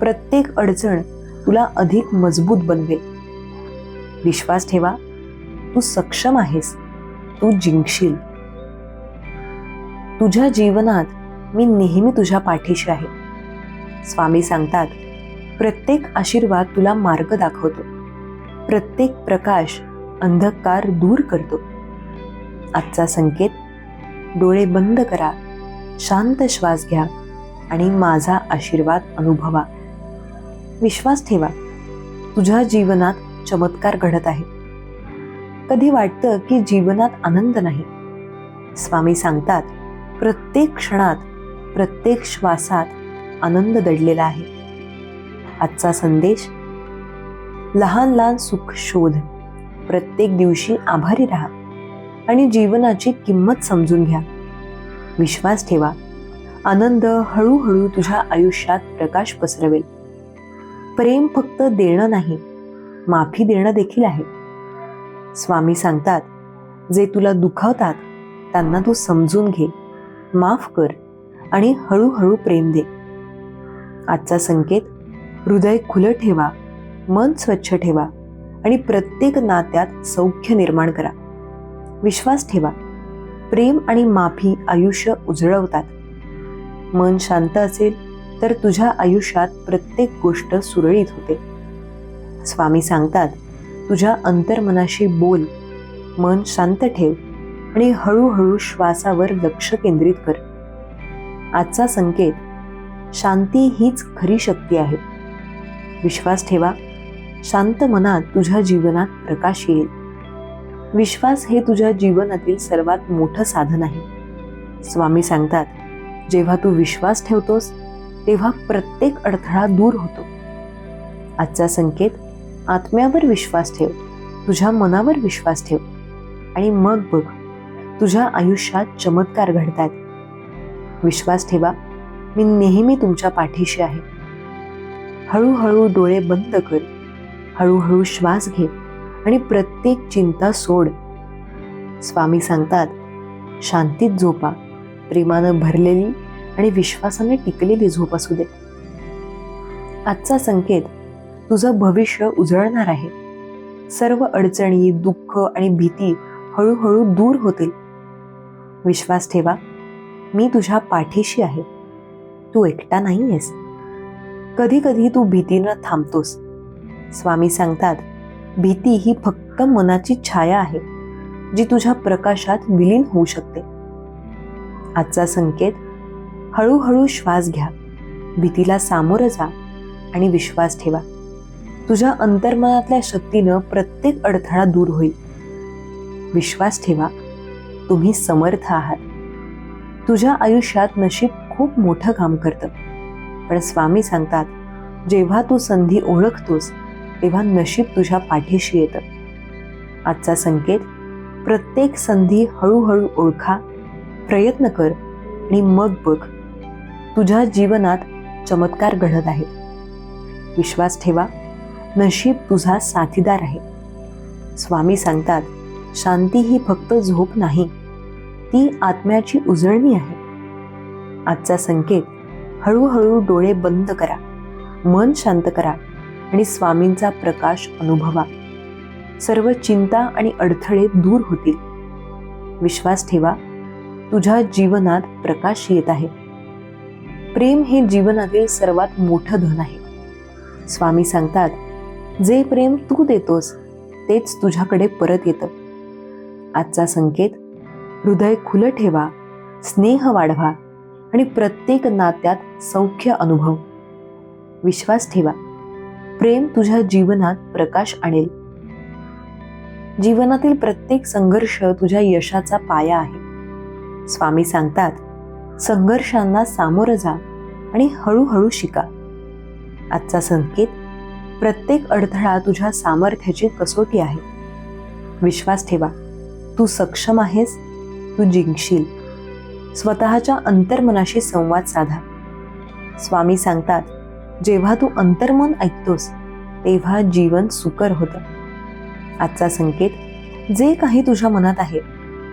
A: प्रत्येक अडचण तुला अधिक मजबूत बनवेल. विश्वास ठेवा, तू सक्षम आहेस. तू जिंकशील. तुझ्या जीवनात मी नेहमी तुझ्या पाठीशी आहे. स्वामी सांगतात, प्रत्येक आशीर्वाद तुला मार्ग दाखवतो. प्रत्येक प्रकाश अंधकार दूर करतो. आजचा संकेत, डोळे बंद करा, शांत श्वास घ्या आणि माझा आशीर्वाद अनुभवा. विश्वास ठेवा, तुझ्या जीवनात चमत्कार घडत आहे. कधी वाटतं की जीवनात आनंद नाही. स्वामी सांगतात, प्रत्येक क्षणात, प्रत्येक श्वासात आनंद दडलेला आहे. आजचा संदेश, लहान लहान सुख शोध. प्रत्येक दिवशी आभारी राहा आणि जीवनाची किंमत समजून घ्या. विश्वास ठेवा, आनंद हळूहळू तुझ्या आयुष्यात प्रकाश पसरवेल. प्रेम फक्त देणं नाही, माफी देणं देखील आहे. स्वामी सांगतात, जे तुला दुखावतात त्यांना तू समजून घे, माफ कर आणि हळूहळू प्रेम दे. आजचा संकेत, हृदय खुलं ठेवा, मन स्वच्छ ठेवा आणि प्रत्येक नात्यात सौख्य निर्माण करा. विश्वास ठेवा, प्रेम आणि माफी आयुष्य उजळवतात. मन शांत असेल तर तुझ्या आयुष्यात प्रत्येक गोष्ट सुरळीत होते. स्वामी सांगतात, तुझ्या अंतर्मनाशी बोल, मन शांत ठेव आणि हळूहळू श्वासावर लक्ष केंद्रित कर. आजचा संकेत, शांती हीच खरी शक्ती आहे. विश्वास ठेवा, शांत मनात तुझ्या जीवनात प्रकाश येईल. विश्वास हे तुझ्या जीवनातील सर्वात मोठं साधन आहे. स्वामी सांगतात, जेव्हा तू विश्वास ठेवतोस तेव्हा प्रत्येक अडथळा दूर होतो. आजचा संकेत, आत्म्यावर विश्वास ठेव, तुझ्या मनावर विश्वास ठेव आणि मग बघ, तुझ्या आयुष्यात चमत्कार घडतात. विश्वास ठेवा, मी नेहमी तुमच्या पाठीशी आहे. हळूहळू डोळे बंद कर, हळूहळू श्वास घे आणि प्रत्येक चिंता सोड. स्वामी सांगतात, शांतीत झोपा. प्रेमानं भरलेली आणि विश्वासाने टिकलेली झोप असू दे. आजचा संकेत, तुझं भविष्य उजळणार आहे. सर्व अडचणी, दुःख आणि भीती हळूहळू दूर होतील. विश्वास ठेवा, मी तुझ्या पाठीशी आहे. तू एकटा नाहीयेस. कधी कधी तू भीतीनं थांबतोस. स्वामी सांगतात, भीती ही फक्त मनाची छाया आहे, जी तुझ्या प्रकाशात विलीन होऊ शकते. आजचा संकेत, हळूहळू श्वास घ्या, भीतीला सामोरं जा आणि विश्वास ठेवा. तुझ्या अंतर्मनातल्या शक्तीनं प्रत्येक अडथळा दूर होईल. विश्वास ठेवा, तुम्ही समर्थ आहात. तुझ्या आयुष्यात नशीब खूप मोठं काम करतं, पण स्वामी सांगतात, जेव्हा तू संधी ओळखतोस तेव्हा नशीब तुझ्या पाठीशी येतं. आजचा संकेत, प्रत्येक संधी हळूहळू ओळखा, प्रयत्न कर आणि मग बघ, तुझ्या जीवनात चमत्कार घडत आहेत. विश्वास ठेवा, नशीब तुझा साथीदार आहे. स्वामी सांगतात, शांती ही फक्त झोप नाही, ती आत्म्याची उजळणी आहे. आजचा संकेत: हळूहळू डोळे बंद करा, मन शांत करा आणि स्वामींचा प्रकाश अनुभवा. सर्व चिंता आणि अडथळे दूर होतील. विश्वास ठेवा, तुझ्या जीवनात प्रकाश येत आहे. प्रेम हे जीवनातील सर्वात मोठं धन आहे. स्वामी सांगतात, जे प्रेम तू देतोस तेच तुझ्याकडे परत येतं. आजचा संकेत: हृदय खुलं ठेवा, स्नेह वाढवा आणि प्रत्येक नात्यात सौख्य अनुभव. विश्वास ठेवा, प्रेम तुझ्या जीवनात प्रकाश आणेल. जीवनातील प्रत्येक संघर्ष तुझ्या यशाचा पाया आहे. स्वामी सांगतात, संघर्षांना सामोरं जा आणि हळूहळू शिका. आजचा संकेत: प्रत्येक अडथळा तुझ्या सामर्थ्याची कसोटी आहे. विश्वास ठेवा, तू सक्षम आहेस, तू जिंकशील. स्वतःच्या अंतर्मनाशी संवाद साधा. स्वामी सांगतात, जेव्हा तू अंतर्मन ऐकतोस तेव्हा जीवन सुकर होतं. आजचा संकेत: जे काही तुझ्या मनात आहे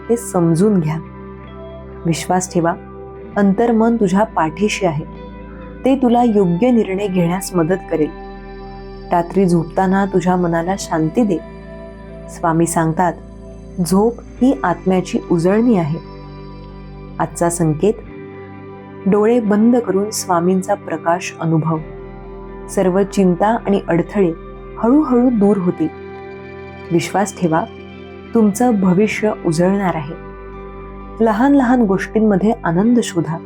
A: ते समजून घ्या. विश्वास ठेवा, अंतर्मन तुझ्या पाठीशी आहे. ते तुला योग्य निर्णय घेण्यास मदत करेल. रात्री झोपताना तुझ्या मनाला शांती दे. स्वामी सांगतात, झोप ही आत्म्याची उजळणी आहे. आजचा संकेत: डोळे बंद करून स्वामींचा प्रकाश अनुभव. सर्व चिंता आणि अडथळे हळूहळू दूर होतील. विश्वास ठेवा, तुमचं भविष्य उजळणार आहे. लहान लहान गोष्टींमध्ये आनंद शोधा.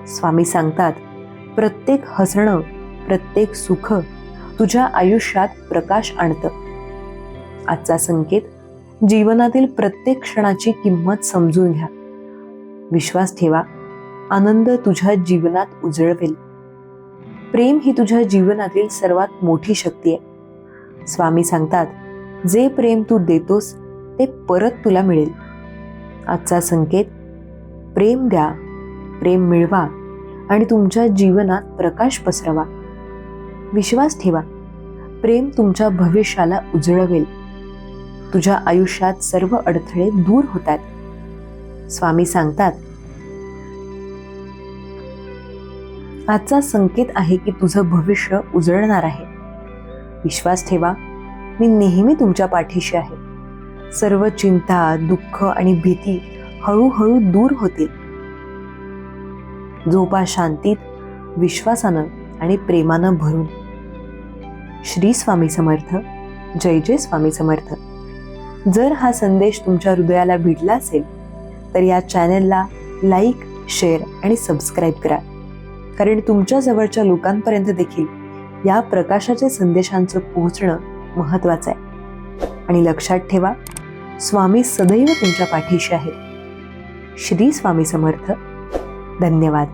A: स्वामी सांगतात, प्रत्येक हसणं, प्रत्येक सुख तुझ्या आयुष्यात प्रकाश आणतं. आजचा संकेत: जीवनातील प्रत्येक क्षणाची किंमत समजून घ्या. विश्वास ठेवा, आनंद तुझ्या जीवनात उजळवेल. प्रेम ही तुझ्या जीवनातील सर्वात मोठी शक्ती आहे. स्वामी सांगतात, जे प्रेम तू देतोस ते परत तुला मिळेल. आजचा संकेत: प्रेम द्या, प्रेम मिळवा आणि तुमच्या जीवनात प्रकाश पसरवा. विश्वास ठेवा, प्रेम तुमच्या भविष्याला उजळवेल. तुझ्या आयुष्यात सर्व अडथळे दूर होतात. स्वामी सांगतात, आजचा संकेत आहे की तुझं भविष्य उजळणार आहे. विश्वास ठेवा, मी नेहमी तुमच्या पाठीशी आहे. सर्व चिंता, दुःख आणि भीती हळूहळू दूर होतील. झोपा शांतीत, विश्वासानं आणि प्रेमानं भरून. श्री स्वामी समर्थ. जय जय स्वामी समर्थ. जर हा संदेश तुमच्या हृदयाला भिडला असेल तर या चॅनलला लाईक, शेअर आणि सबस्क्राईब करा, कारण तुमच्या जवळच्या लोकांपर्यंत देखील या प्रकाशाच्या संदेशांचं पोहोचणं महत्त्वाचं आहे. आणि लक्षात ठेवा, स्वामी सदैव तुमच्या पाठीशी आहेत. श्री स्वामी समर्थ. धन्यवाद.